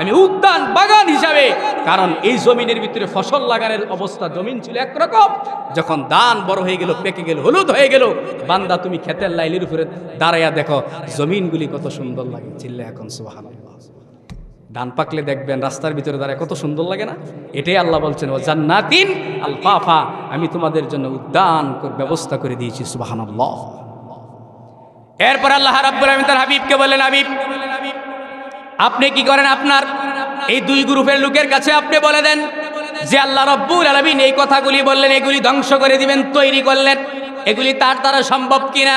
A: আমি উদ্যান বাগান হিসাবে। কারণ এই জমিনের ভিতরে ফসল লাগানোর অবস্থা, জমিন ছিল একরকম, যখন ধান বড় হয়ে গেল, পেকে গেল, হলুদ হয়ে গেল, বান্দা তুমি ক্ষেতের লাইলের উপরে দাঁড়াইয়া দেখো জমিনগুলি কত সুন্দর লাগে। চিল্লা এখন সুবহানাল্লাহ। ধান পাকলে দেখবেন রাস্তার ভিতরে দাঁড়ায় কত সুন্দর লাগে না? এটাই আল্লাহ বলছেন ও জান্নাতিন আলফাফা, আমি তোমাদের জন্য উদ্যান ব্যবস্থা করে দিয়েছি। সুবহানাল্লাহ। এরপর আল্লাহ রাব্বুল আলামিন তার হাবিবকে বললেন, হাবিব আপনি কি করেন? আপনার এই দুই গ্রুপের লোকের কাছে আপনি বলে দেন যে আল্লাহ রাব্বুল আলামিন এই কথাগুলি বললেন, এগুলি ধ্বংস করে দিবেন, তৈরি করলেন, এগুলি তার দ্বারা সম্ভব কিনা।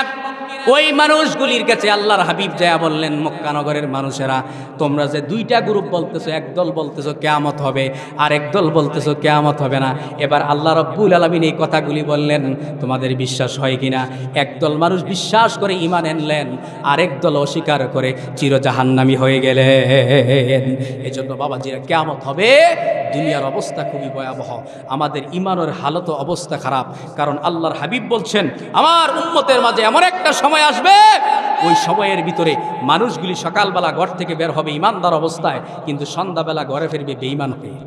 A: ওই মানুষগুলির কাছে আল্লাহর হাবিব যায়া বললেন, মক্কা নগরের মানুষেরা, তোমরা যে দুইটা গ্রুপ বলতেছো, একদল বলতেছো কিয়ামত হবে, আর একদল বলতেছো কিয়ামত হবে না। এবার আল্লাহ রাব্বুল আলামিন এই কথাগুলি বললেন, তোমাদের বিশ্বাস হয় কিনা? একদল মানুষ বিশ্বাস করে ঈমান আনলেন, আরেকদল অস্বীকার করে চির জাহান্নামী হয়ে গেলেন। এজন্য বাবাজিরা, কিয়ামত হবে, দুনিয়ার অবস্থা খুবই ভয়াবহ, আমাদের ঈমানের হালত অবস্থা খারাপ। কারণ আল্লাহর হাবিব বলছেন, আমার উম্মতের মাঝে এমন একটা সময় আসবে, ওই সময়ের ভিতরে মানুষগুলি সকালবেলা ঘর থেকে বের হবে ইমানদার অবস্থায়, কিন্তু সন্ধ্যাবেলা ঘরে ফিরবে বেঈমান হয়ে।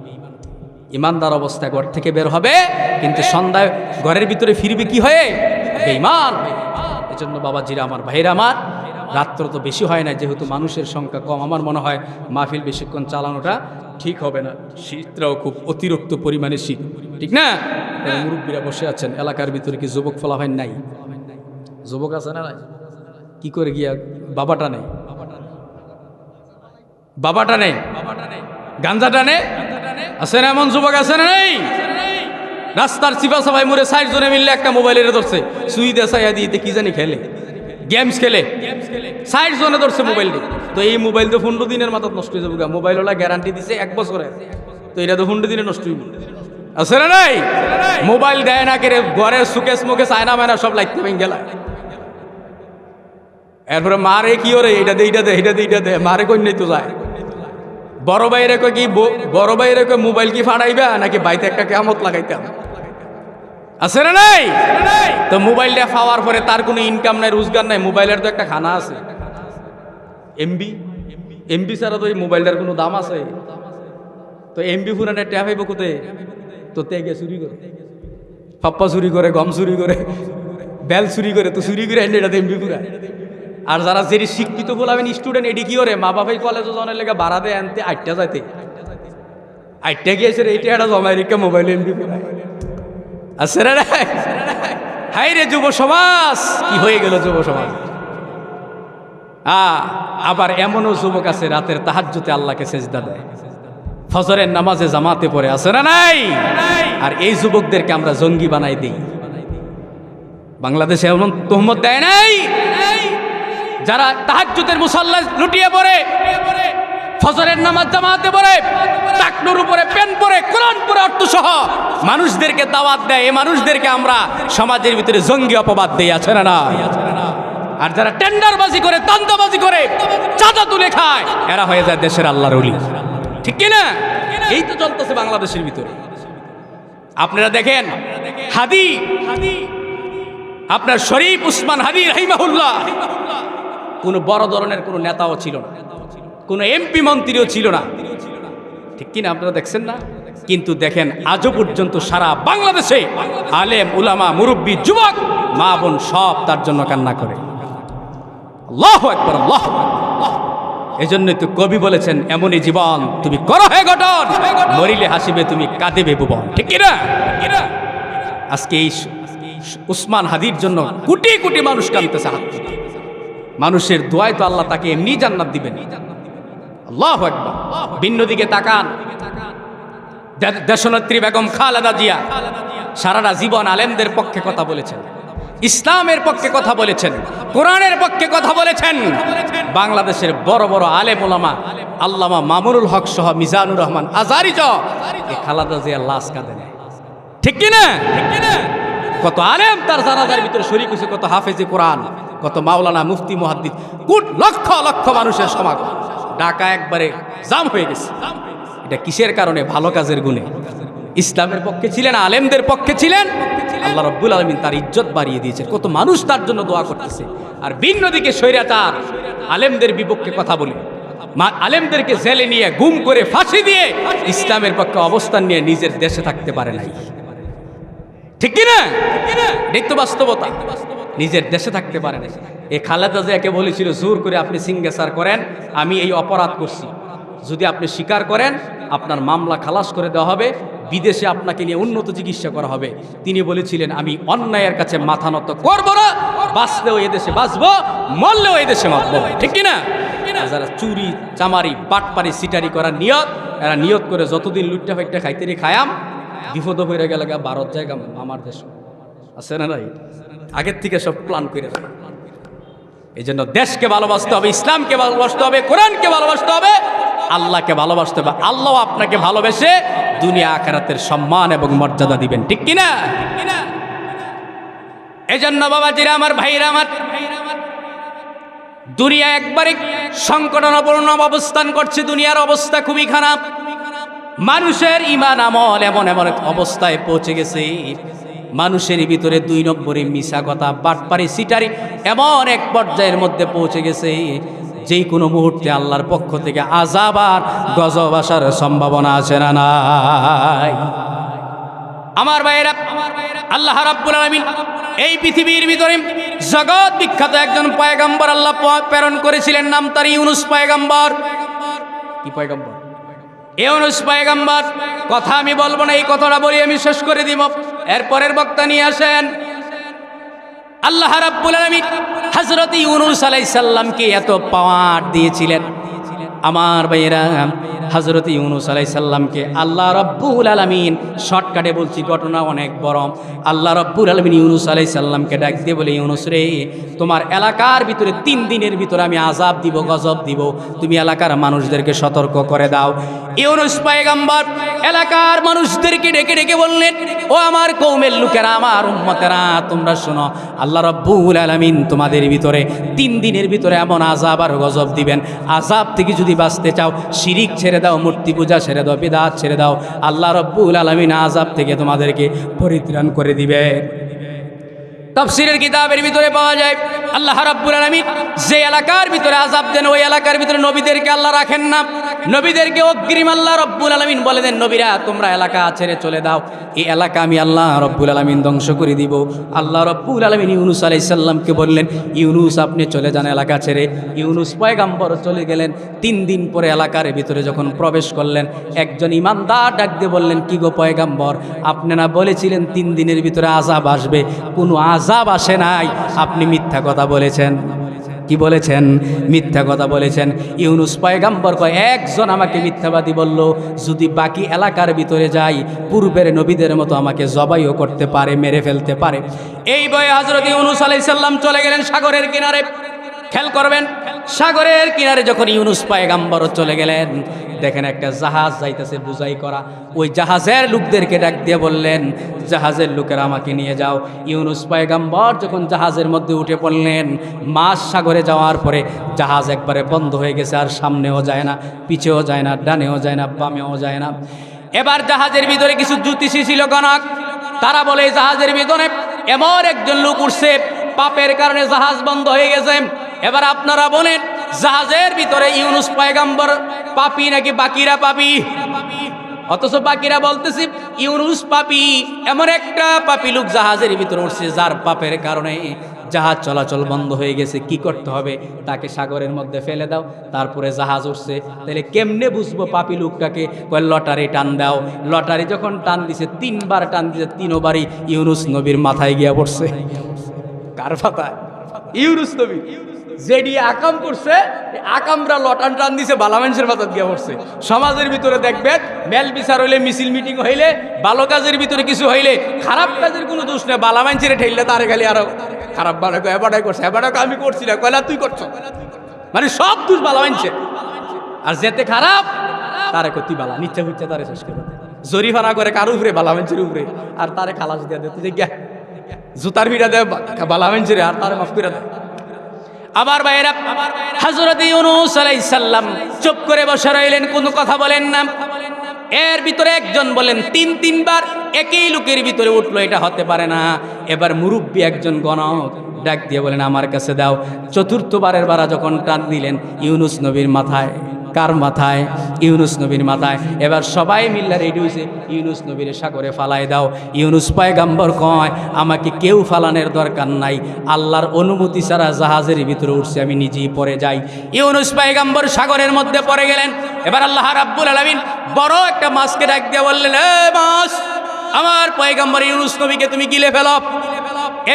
A: ইমানদার অবস্থায় ঘর থেকে বের হবে, কিন্তু সন্ধ্যায় ঘরের ভিতরে ফিরবে কি হয়ে? বেঈমান হয়ে। এজন্য বাবাজিরা আমার, ভাইরা আমার, রাত্র তো বেশি হয় না, যেহেতু মানুষের সংখ্যা কম, আমার মনে হয় মাহফিল বেশিক্ষণ চালানোটা ঠিক হবে না। শীতটাও খুব অতিরিক্ত পরিমাণে শীত, ঠিক না? মুরব্বীরা বসে আছেন, এলাকার ভিতরে কি যুবক ফলাফাইন নাই? যুবক আছে না? কি করে গিয়া বাবাটা নেই, বাবাটা নেই, গাঞ্জাটা নেই, আছে না? এমন যুবক আছে না? নেই। রাস্তার চিপা সবাই মরে 60 জনে মিললে একটা মোবাইলের ধরছে, সুই দেশাইয়া দিয়ে কি জানি খেলে, গেমস খেলে, 60 জনে ধরছে মোবাইল দিয়ে। তো এই মোবাইল তো 15 দিনের মাথায় নষ্ট হয়ে যাবে। মোবাইলওয়ালা গ্যারান্টি দিছে 1 বছরের, তো এটা তো 15 দিনে নষ্ট হইব। আছে না? নাই। মোবাইল দেয় না কেড়ে, ঘরের সুকেশ মুকেশ আয়না মায়না সব লাগতে ভেঙে গেলা। এরপরে মারে কি ওরে, এটা দে, এটা দে, এটা দে, এটা দে, মারে কই নেই তো যায়। বড় ভাইরে কই কি, বড় ভাইরে কই মোবাইল কি ফাড়াইবা নাকি বাইতে একটা কিয়ামত লাগাইতাম? আছে না? নাই। তো মোবাইলটা পাওয়ার পরে তার কোনো ইনকাম নাই, রোজগার নাই। মোবাইলের তো একটা খানা আছে, এমবি। এমবি ছাড়া তো এই মোবাইলটার কোনো দাম আছে? তো এমবি ফুরানে ট্যাপ হইব কোথায়? তো তেগে চুরি করে, পাপ্পা চুরি করে, গম চুরি করে, বেল চুরি করে, তো চুরি করে এনে এটা এমবি ফুরা। আর যারা যেটি শিক্ষিত বলাবেন স্টুডেন্ট, এটি কি করে? মা বাবাই কলেজে জনের লেগে ভাড়া দেয় আনতে 8টা যাইতে, 8টা গিয়েছে এইটা একটা জমাই রেখে মোবাইল এমবি ফুরা। আছে না? হাই রে যুব সমাজ, কি হয়ে গেল যুব সমাজ। আবার এমনও যুবক আছে রাতের তাহাজ্জুদে আল্লাহকে সেজদা দেয়, ফজরের নামাজে জামাতে পড়ে। আছে না? নাই। আর এই যুবকদেরকে আমরা জঙ্গি বানাই দিই। বাংলাদেশে এমন তোহমত দেয় নাই? যারা তাহাজ্জুদের মুসাল্লায় লুটিয়ে পড়ে, ফজরের নামাজ জামাতে পড়ে, টাকনুর উপরে পেন পরে, কোরআন পরে অর্থসহ মানুষদেরকে দাওয়াত দেয়, এই মানুষদেরকে আমরা সমাজের ভিতরে জঙ্গি অপবাদ দেই, আছে না না? আর যারা টেন্ডারবাজি করে, দান্দাবাজি করে, চাঁদা তুলে খায়, এরা হয়ে যায় দেশের আল্লাহর ওলি। ঠিক কিনা? এই তো চলতেছে বাংলাদেশের ভিতরে। আপনারা দেখেন হাদি, আপনার শরীফ উসমান হাদি রাহিমাহুল্লাহ কোনো বড় ধরনের কোনো নেতাও ছিল না, কোনো এমপি মন্ত্রীও ছিল না, ঠিক কিনা? আপনারা দেখছেন না? কিন্তু দেখেন আজও পর্যন্ত সারা বাংলাদেশে আলেম উলামা মুরব্বী যুবক মা বোন সব তার জন্য কান্না করে। আল্লাহু আকবার, আল্লাহু আকবার। এজন্যই তো কবি বলেছেন, এমনই জীবন তুমি করো হে গঠন, মরিলে হাসিবে তুমি কাঁদিবে ভুবন। ঠিক কিনা? আজকে এই উসমান হাদির জন্য কোটি কোটি মানুষ কাঁদতেছে হাত তুলে। মানুষের দোয়ায় তো আল্লাহ তাকে এমনি জান্নাত দিবেন। আল্লাহু আকবার। ভিন্ন দিকে তাকান, দেশনেত্রী বেগম খালেদা জিয়া সারাটা জীবন আলেমদের পক্ষে কথা বলেছেন, ইসলামের পক্ষে কথা বলেছেন, কোরআনের পক্ষে কথা বলেছেন। বাংলাদেশের বড় বড় আলেম ওলামা আল্লামা মামুনুল হক সহ মিজানুর রহমান আজারি এই খালেদা জিয়ার লাশ কাঁদে নেয়। ঠিক কিনা? কত আলেম তার জানাজার ভিতরে শরীক হয়েছে, কত হাফেজে কোরআন, কত মাওলানা মুফতি মুহাদ্দিস, লক্ষ লক্ষ মানুষের সমাগম। ঢাকা একবারে জাম হয়ে গেছে। এটা কিসের কারণে? ভালো কাজের গুণে। ইসলামের পক্ষে ছিলেন, আলেমদের পক্ষে ছিলেন, আল্লাহ রাব্বুল আলামিন তার ইজ্জত বাড়িয়ে দিয়েছেন। কত মানুষ তার জন্য দোয়া করতেছে। আর ভিন্ন দিকে স্বৈরাচার আলেমদের বিপক্ষে কথা বলে, আলেমদেরকে জেলে নিয়ে গুম করে ফাঁসি দিয়ে ইসলামের পক্ষে অবস্থান নিয়ে নিজের দেশে থাকতে পারে নাই। ঠিক কিনা? দেখতো বাস্তবতা, নিজের দেশে থাকতে পারে নাই। এই খালেদা জিয়াকে বলেছিল, জোর করে আপনি সিঙ্গেসার করেন, আমি এই অপরাধ করছি, যদি আপনি স্বীকার করেন আপনার মামলা খালাস করে দেওয়া হবে, বিদেশে আপনাকে নিয়ে উন্নত চিকিৎসা করা হবে। তিনি বলেছিলেন, আমি অন্যায়ের কাছে মাথা নত করবো না, বাঁচলেও এদেশে বাঁচবো, মরলেও এদেশে মরবো। ঠিক কিনা? যারা চুরি চামারি বাটপারি সিটারি করার নিয়ত, এরা নিয়ত করে যতদিন লুটটা ফাইটটা খাইতেরি খায়াম, বিপদ হয়ে গেলে ভারত জায়গা আমার দেশ আছে না নাই, আগের থেকে সব প্ল্যান করে রাখে। এই জন্য দেশকে ভালোবাসতে হবে, ইসলামকে ভালোবাসতে হবে, কোরআনকে ভালোবাসতে হবে, আল্লাহকে ভালোবাসতে হবে। আল্লাহ আপনাকে ভালোবেসে দুনিয়া আখিরাতের সম্মান এবং মর্যাদা দিবেন। ঠিক কিনা? এই জন্য বাবাজিরা আমার, ভাইরা আমার, দুনিয়া একবারে সংকটাপন্ন অবস্থান করছে। দুনিয়ার অবস্থা খুবই খারাপ। মানুষের ঈমান আমল এমন এমন অবস্থায় পৌঁছে গেছে, মানুষের ভিতরে 2 নম্বরে মিশা কথা, বাটপারি সিটারি এমন এক পর্যায়ের মধ্যে পৌঁছে গেছে, যেই কোনো মুহূর্তে আল্লাহর পক্ষ থেকে আযাব আর গজব আসার সম্ভাবনা আছে না নাই? আমার ভাইয়েরা, আল্লাহ রাব্বুল আলামিন এই পৃথিবীর ভিতরে জগৎ বিখ্যাত একজন পয়গম্বর আল্লাহ প্রেরণ করেছিলেন, নাম তার ইউনুস পয়গম্বর। কি পয়গম্বর? ইউনুস পয়গম্বর। কথা আমি বলবো না, এই কথাটা বলি আমি শেষ করে দিব। এরপরের বক্তা নিয়ে আসেন। আল্লাহ রাব্বুল আলামিন হযরত ইউনুস আলাইহিস সালামকে এত পাওয়ার দিয়েছিলেন। আমার ভাইয়েরা, হযরত ইউনুস আলাইহিস সালামকে আল্লাহ রাব্বুল আলামিন, শর্টকাটে বলছি, ঘটনা অনেক বড়। আল্লাহ রাব্বুল আলামিন ইউনুস আলাইহিস সালামকে ডাক দিয়ে বলে, ইউনুস রে, তোমার এলাকার ভিতরে 3 দিনের ভিতরে আমি আযাব দিব, গজব দিব, তুমি এলাকার মানুষদেরকে সতর্ক করে দাও। ইউনুস পয়গম্বর এলাকার মানুষদেরকে ডেকে ডেকে বললেন, ও আমার কওমের লোকেরা, আমার উম্মতেরা, তোমরা শোনো, আল্লাহ রাব্বুল আলামিন তোমাদের ভিতরে 3 দিনের ভিতরে এমন আযাব আর গজব দিবেন। আযাব থেকে যদি বাঁচতে চাও, শিরিক ছেড়ে দাও, মূর্তি পূজা ছেড়ে দাও, বিদআত ছেড়ে দাও, আল্লাহ রাব্বুল আলামিন আযাব থেকে তোমাদেরকে পরিত্রাণ করে দিবে। তাফসীরের কিতাবের ভিতরে পাওয়া যায়, আল্লাহ রাব্বুল আলামিন যে এলাকার ভিতরে আযাব দেন, ওই এলাকার ভিতরে নবীদেরকে আল্লাহ রাখেন না। নবীদেরকে অগ্রিম আল্লাহ রাব্বুল আলামিন বলে দেন, নবীরা তোমরা এলাকা ছেড়ে চলে দাও, এই এলাকা আমি আল্লাহ রাব্বুল আলামিন ধ্বংস করে দিব। আল্লাহ রাব্বুল আলামিন ইউনুস আলাইহিস সালামকে বললেন, ইউনুস আপনি চলে যান এলাকা ছেড়ে। ইউনুস পয়গম্বর চলে গেলেন। 3 দিন পরে এলাকার ভিতরে যখন প্রবেশ করলেন, একজন ইমানদার ডাক দিয়ে বললেন, কি গো পয়গম্বর, আপনি না বলেছিলেন 3 দিনের ভিতরে আযাব আসবে, কোনো আযাব আসে নাই, আপনি মিথ্যা কথা বলেছেন। কি বলেছেন? মিথ্যা কথা বলেছেন। ইউনুস পয়গম্বর কয়, একজন আমাকে মিথ্যাবাদী বলল, যদি বাকি এলাকার ভিতরে যাই, পূর্বের নবীদের মতো আমাকে জবাইও করতে পারে, মেরে ফেলতে পারে। এই বয়ে হযরত ইউনুস আলাইহিস সালাম চলে গেলেন সাগরের কিনারে। খেয়াল করবেন, সাগরের কিনারে যখন ইউনুস পয়গম্বর চলে গেলেন, দেখেন একটা জাহাজ যাইতেছে বুঝাই করা। ওই জাহাজের লোকদেরকে ডাক দিয়ে বললেন, জাহাজের লোকেরা আমাকে নিয়ে যাও। ইউনুস পয়গম্বর যখন জাহাজের মধ্যে উঠে পড়লেন, মাঝ সাগরে যাওয়ার পরে জাহাজ একবারে বন্ধ হয়ে গেছে, আর সামনেও যায় না, পিছেও যায় না, ডানেও যায় না, বামেও যায় না। এবার জাহাজের ভিতরে কিছু জ্যোতিষী ছিল গণক, তারা বলে জাহাজের ভিতরে এমন একজন লোক উঠছে, পাপের কারণে জাহাজ বন্ধ হয়ে গেছে। এবার আপনারা বলেন, জাহাজের ভিতরে ইউনুস পয়গম্বর পাপী নাকি বাকিরা পাপী? অথচ বাকিরা বলতেছি ইউনুস পাপী। এমন একটা পাপী লোক জাহাজের ভিতরে উঠছে, যার পাপের কারণে জাহাজ চলাচল বন্ধ হয়ে গেছে। কি করতে হবে? তাকে সাগরের মধ্যে ফেলে দাও, তারপরে জাহাজ উঠছে। তাহলে কেমনে বুঝবো পাপী লোকটাকে? লটারি টান দাও। লটারি যখন টান দিছে, 3 বার টান দিছে, 3বারই ইউনুস নবীর মাথায় গিয়া পড়ছে। কার মাথায়? ইউনুস নবী। যেডি আকাম করছে, আকামরা লটান টান দিছে, ভালো মানুষের মাথা গিয়া পড়ছে। সমাজের ভিতরে দেখবেন, মেল বিচার হইলে, মিছিল মিটিং হইলে, ভালো কাজের ভিতরে কিছু হইলে, খারাপ কাজের কোনো দোষ নেই, ভালো মানুষের ঠেললে তারে খালি আরো খারাপ বানাকো, এবারটাই করছে, এবারটাকে আমি করছি না, কয়লা তুই করছ, মানে সব দোষ ভালো মানুষের। আর যেতে খারাপ তারে কতি বালা, নিচে হচ্ছে তারে শেষ করে জরিফানা করে কারো উপরে, ভালো মানুষের উপরে, আর তারে খালাস দিয়ে দেয়, তুই গিয়া জুতার ভিড়া দেয় ভালো মানুষের, আর তারে মাফ করে দেয়। আবার ভাইয়েরা, হযরত ইউনূস আলাইহিস সালাম চুপ করে বসে রইলেন, কোনো কথা বলেন না। এর ভিতরে একজন বলেন, 3বার একই লোকের ভিতরে উঠলো, এটা হতে পারে না। এবার মুরব্বী একজন গণক ডাক দিয়ে বলেন, আমার কাছে দাও। 4র্থবারের বারা যখন টান দিলেন, ইউনূস নবীর মাথায়। কার মাথায়? ইউনূস নবীর মাথায়। এবার সবাই মিল্লা রেডি হয়েছে, ইউনূস নবীর সাগরে ফালাই দাও। ইউনূস পয়গম্বর কয়, আমাকে কেউ ফালানোর দরকার নাই, আল্লাহর অনুমতি ছাড়া জাহাজের ভিতরে উঠছে, আমি নিজেই পড়ে যাই। ইউনূস পয়গম্বর সাগরের মধ্যে পড়ে গেলেন। এবার আল্লাহ রাব্বুল আলামিন বড় একটা মাছকে ডাক দিয়ে বললেন, এ মাছ, আমার পয়গম্বর ইউনূস নবীকে তুমি গিলে ফেলো।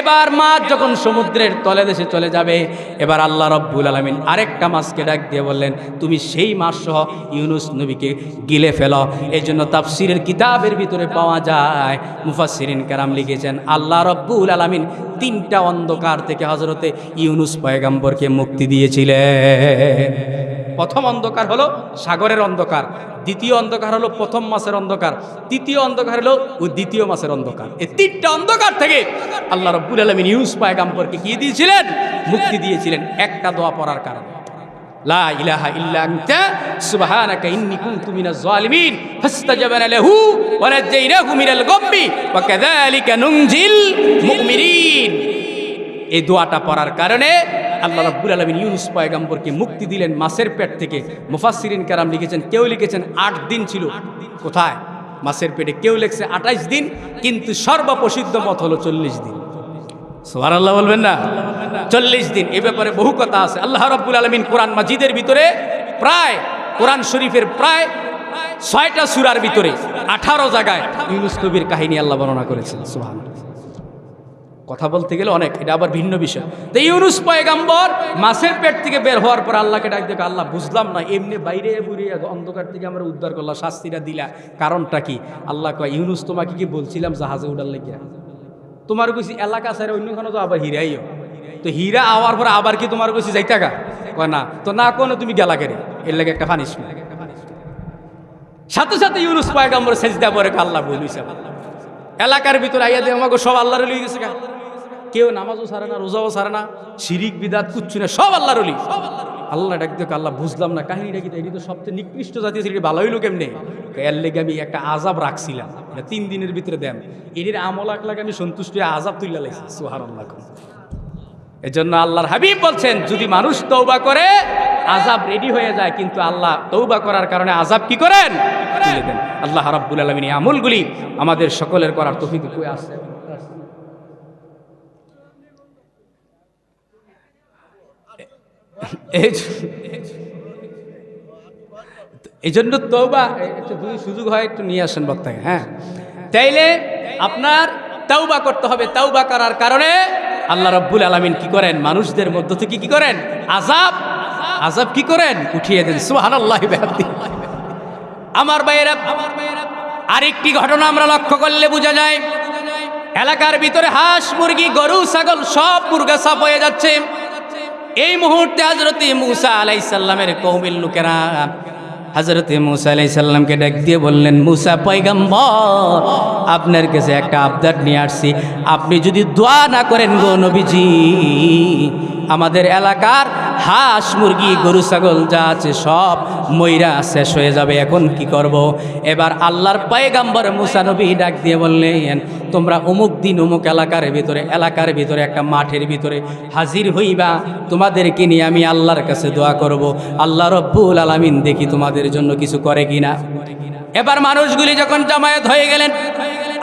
A: এবার মাছ যখন সমুদ্রের তলে দেশে চলে যাবে, এবার আল্লাহ রাব্বুল আলামিন আরেকটা মাছকে ডাক দিয়ে বললেন, তুমি সেই মাছ সহ ইউনূস নবীকে গিলে ফেলো। এই জন্য তাফসীরের কিতাবের ভিতরে পাওয়া যায়, মুফাসসিরিন কেরাম লিখেছেন, আল্লাহ রাব্বুল আলামিন 3টা অন্ধকার থেকে হযরতে ইউনূস পয়গম্বরকে মুক্তি দিয়েছিলেন। প্রথম অন্ধকার হলো সাগরের অন্ধকার, দ্বিতীয় অন্ধকার হলো প্রথম মাসের অন্ধকার, তৃতীয় অন্ধকার হলো ওই দ্বিতীয় মাসের অন্ধকার। এই 3টা অন্ধকার থেকে আল্লাহ রাব্বুল আলামিন ইউনূস পয়গম্বরকে কি দিয়েছিলেন? মুক্তি দিয়েছিলেন, একটা দোয়া পড়ার কারণে। লা ইলাহা ইল্লা আনতা সুবহানাকা ইন্নী কুনতু মিনাজ জালিমিন ফাসতাজাবনা লাহু ওয়া নাজাইনাহু মিনাল গাম্মি ওয়া কাযালিকা নুনজিল মুমিনিন। এই দোয়াটা পড়ার কারণে আল্লাহ রাব্বুল আলামিন ইউনূস পয়গম্বরকে মুক্তি দিলেন মাছের পেট থেকে। মুফাসসিরিন কেরাম লিখেছেন, কেউ লিখেছেন 8 দিন ছিল কোথায়? মাছের পেটে। কেউ লিখছে 28 দিন, কিন্তু সর্বপ্রসিদ্ধ মত হলো 40 দিন। সুবহানাল্লাহ বলবেন না? 40 দিন। এই ব্যাপারে বহু কথা আছে। আল্লাহ রাব্বুল আলামিন কোরআন মাজিদের ভিতরে প্রায়, কোরআন শরীফের প্রায় 6টা সূরার ভিতরে 18 জায়গায় ইউনূস নবীর কাহিনী আল্লাহ বর্ণনা করেছেন। সুবহানাল্লাহ। কথা বলতে গেলে অনেক, এটা আবার ভিন্ন বিষয়। তো ইউনূস পয়গম্বর মাছের পেট থেকে বের হওয়ার পর আল্লাহকে ডাক দেখো, আল্লাহ বুঝলাম না, এমনি বাইরে বুড়িয়ে অন্ধকার থেকে আমরা উদ্ধার করলাম, শাস্তিটা দিলা, কারণটা কি? আল্লাহ কয়, ইউনূস তোমাকে কি বলছিলাম জাহাজে উঠার লাগিয়া? তোমার কইছি এলাকা সারে অন্যখানে তো আবার হীরাইও, তো হীরা আওয়ার পরে আবার কি তোমার কইছি যাইতা গা? কয় না। তো না কোনো তুমি গেলা কেরে, এর লাগে একটা পানিশমেন্ট। সাথে সাথে ইউনূস পয়গম্বর সেজদা পরে আল্লাহ বলিছে, এলাকার ভিতরে আইয়া দিয়ে আমাকে সব আল্লাহর ওলি গেছে। কেউ নামাজও ছাড়ে না, রোজাও ছাড়ে না, শিরিক বিদাত কুচ্ছু না, সব আল্লাহর ওলি। আল্লাহ ডাক দেখো, আল্লাহ বুঝলাম না কাহিনীটা কি? এটি তো সবচেয়ে নিকৃষ্ট জাতীয় ছিল, ভালো হইলো কেমনে? এর লেগে আমি একটা আজাব রাখছিলাম, 3 দিনের ভিতরে দেন, এটির আমল লাগে আমি সন্তুষ্ট হয়ে আজাব তুইলা লাগছি। সুবহানাল্লাহ। এই জন্য আল্লাহর হাবিব বলছেন, যদি মানুষ তওবা করে আজাব রেডি হয়ে যায়, কিন্তু আল্লাহ তওবা করার কারণে আজাব কি করেন? তুলে দেন। আল্লাহ রাব্বুল আলামিন এই আমলগুলি আমাদের সকলের করার তৌফিক কই আছে। এই জন্য তওবা একটু যদি সুযোগ হয় একটু নিয়ে আসেন বক্তাকে। হ্যাঁ, তাইলে আপনার তওবা করতে হবে। তওবা করার কারণে আল্লাহ রাব্বুল আলামিন কি করেন? মানুষদের মধ্য থেকে কি করেন? আযাব কি করেন? উঠিয়ে দেন। সুবহানাল্লাহি বিহামদিহি। আমার ভাইয়েরা, আরেকটি ঘটনা আমরা লক্ষ্য করলে বোঝা যায়, এলাকার ভিতরে হাঁস মুরগি গরু ছাগল সব মুরগা সাপ হয়ে যাচ্ছে। এই মুহূর্তে হযরতে মূসা আলাইহিস সালামের কওমের লোকেরা হযরতে মূসা আলাইহিস সালামকে ডাক দিয়ে বললেন, মূসা পয়গম্বর, আপনার কাছে একটা আবদার নিয়ে আসছি। আপনি যদি দোয়া না করেন গো নবীজি, আমাদের এলাকার হাঁস মুরগি গরু ছাগল যা আছে সব মইরা শেষ হয়ে যাবে। এখন কি করব? এবার আল্লাহর পয়গম্বর মূসা নবী ডাক দিয়ে বললেন, তোমরা অমুক দিন অমুক এলাকার ভিতরে একটা মাঠের ভিতরে হাজির হইবা। তোমাদেরকে নিয়ে আমি আল্লাহর কাছে দোয়া করব। আল্লাহ রব্বুল আলামিন দেখি তোমাদের জন্য কিছু করে কিনা। এবার মানুষগুলি যখন জামায়াত হয়ে গেলেন,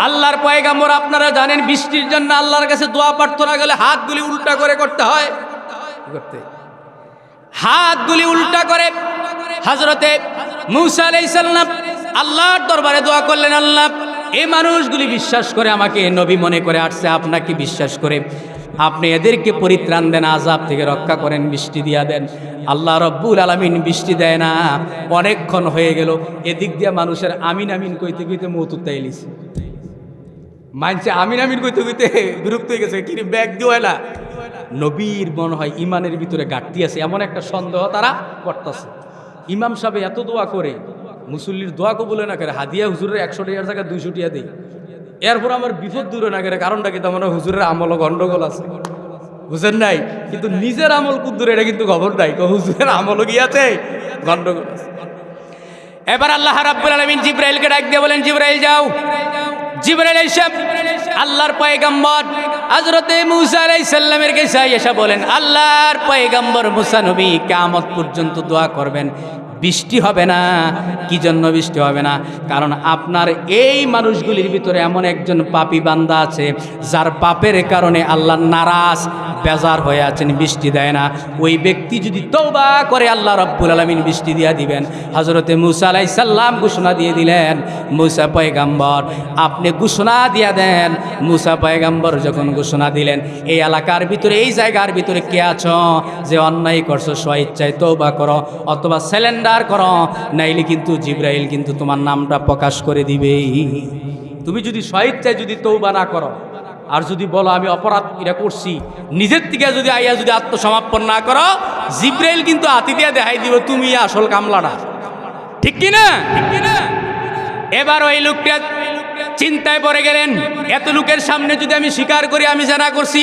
A: আল্লাহর পয়গম্বর আপনারা জানেন বৃষ্টির জন্য আল্লাহর কাছে দোয়া প্রার্থনা গেলে হাতগুলি উল্টা করে করতে হয়। হাতগুলি উল্টা করে হযরতে মূসা আলাইহিস সালাম আল্লাহর দরবারে দোয়া করলেন, আল্লাহ এই মানুষগুলি বিশ্বাস করে আমাকে নবী মনে করে আসছে, আপনাকে বিশ্বাস করে আপনি এদেরকে পরিত্রাণ দেন, আযাব থেকে রক্ষা করেন, বৃষ্টি দিয়া দেন। আল্লাহ রব্বুল আলামিন বৃষ্টি দেয় না। অনেকক্ষণ হয়ে গেল, এদিক দিয়ে মানুষের আমিন আমিন কইতে কইতে মৌত উত্তাইলিস, মানছে আমিন আমিন কইতে কইতে বিরক্ত হয়ে গেছে, কি ব্যাগ দিয়ে না নবীর মনে হয় ইমানের ভিতরে ঘাটতি আছে, এমন একটা সন্দেহ তারা করতেছে। ইমাম সাহেব এত দোয়া করে, মুসল্লির দোয়া কবুলে না করে, হাদিয়া হুজুরের 100 টাকার জায়গায় 200 টাকা দিই, এরপর আমার বিপদ দূরে না করে। কারণটা কি? তেমন হুজুরের আমল গন্ডগোল আছে, বুঝেন নাই? কিন্তু নিজের আমল কুদ্দুর এটা কিন্তু খবর নাই, হুজুরের আমলও কি আছে, গন্ডগোল আছে। এবার আল্লাহ রাব্বুল আলামিন জিবরাইলকে ডাক দিয়ে বলেন, জিবরাইল যাও। জিবরাইল এসে আল্লাহর পয়গম্বর হযরতে মূসা আলাইহিস সালামের কাছে এসে বলেন, আল্লাহর পয়গম্বর মূসা নবী কিয়ামত পর্যন্ত দোয়া করবেন, বৃষ্টি হবে না। কি জন্য বৃষ্টি হবে না? কারণ আপনার এই মানুষগুলির ভিতরে এমন একজন পাপী বান্দা আছে, যার পাপের কারণে আল্লাহ নারাজ বেজার হয়ে আছেন, বৃষ্টি দেয় না। ওই ব্যক্তি যদি তওবা করে আল্লাহ রাব্বুল আলামিন বৃষ্টি দিয়া দিবেন। হযরতে মূসা আলাইহিস সালাম ঘোষণা দিয়ে দিলেন, মূসা পয়গম্বর আপনি ঘোষণা দিয়া দেন। মূসা পয়গম্বর যখন ঘোষণা দিলেন, এই এলাকার ভিতরে এই জায়গার ভিতরে কে আছো যে অন্যায় করছো, স্বইচ্ছায় তওবা করো অথবা সিলিন্ডার করো, নাইলে কিন্তু জিবরাইল কিন্তু তোমার নামটা প্রকাশ করে দিবে। তুমি যদি স্বইচ্ছায় যদি তওবা না করো, আর যদি বলো আমি অপরাধ এটা করছি, নিজের থেকে যদি আইয়া যদি আত্মসমর্পণ না করো, জিবরাইল কিন্তু হাতি দিয়ে দেখাই দিব তুমি আসল কামলাটা। ঠিক কিনা? এবার ওই লোকটা চিন্তায় পড়ে গেলেন, এত লোকের সামনে যদি আমি স্বীকার করি আমি জানা করছি,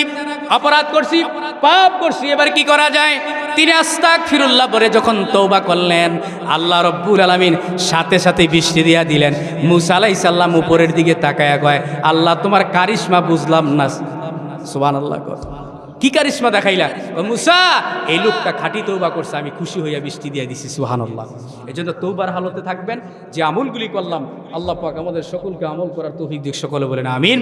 A: অপরাধ করছি, পাপ করছি, এবার কি করা যায়? তিনি আস্তাগফিরুল্লাহ বলে যখন তওবা করলেন, আল্লাহ রব্বুল আলামিন সাথে সাথে বৃষ্টি দিয়া দিলেন। মূসা আলাইহিস সালাম উপরের দিকে তাকায়া কয়, আল্লাহ তোমার কারিশমা বুঝলাম না। সুবহানাল্লাহ। কি কারিশমা দেখাইলা? মূসা এই লোকটা খাঁটি তওবা করছে, আমি খুশি হইয়া বৃষ্টি দিয়ে দিছি। সুবহানাল্লাহ। এজন্য তওবার হালতে থাকবেন। যে আমলগুলি করলাম, আল্লাহ পাক আমাদের সকলকে আমল করার তৌফিক দিক। সকলে বলেন আমিন।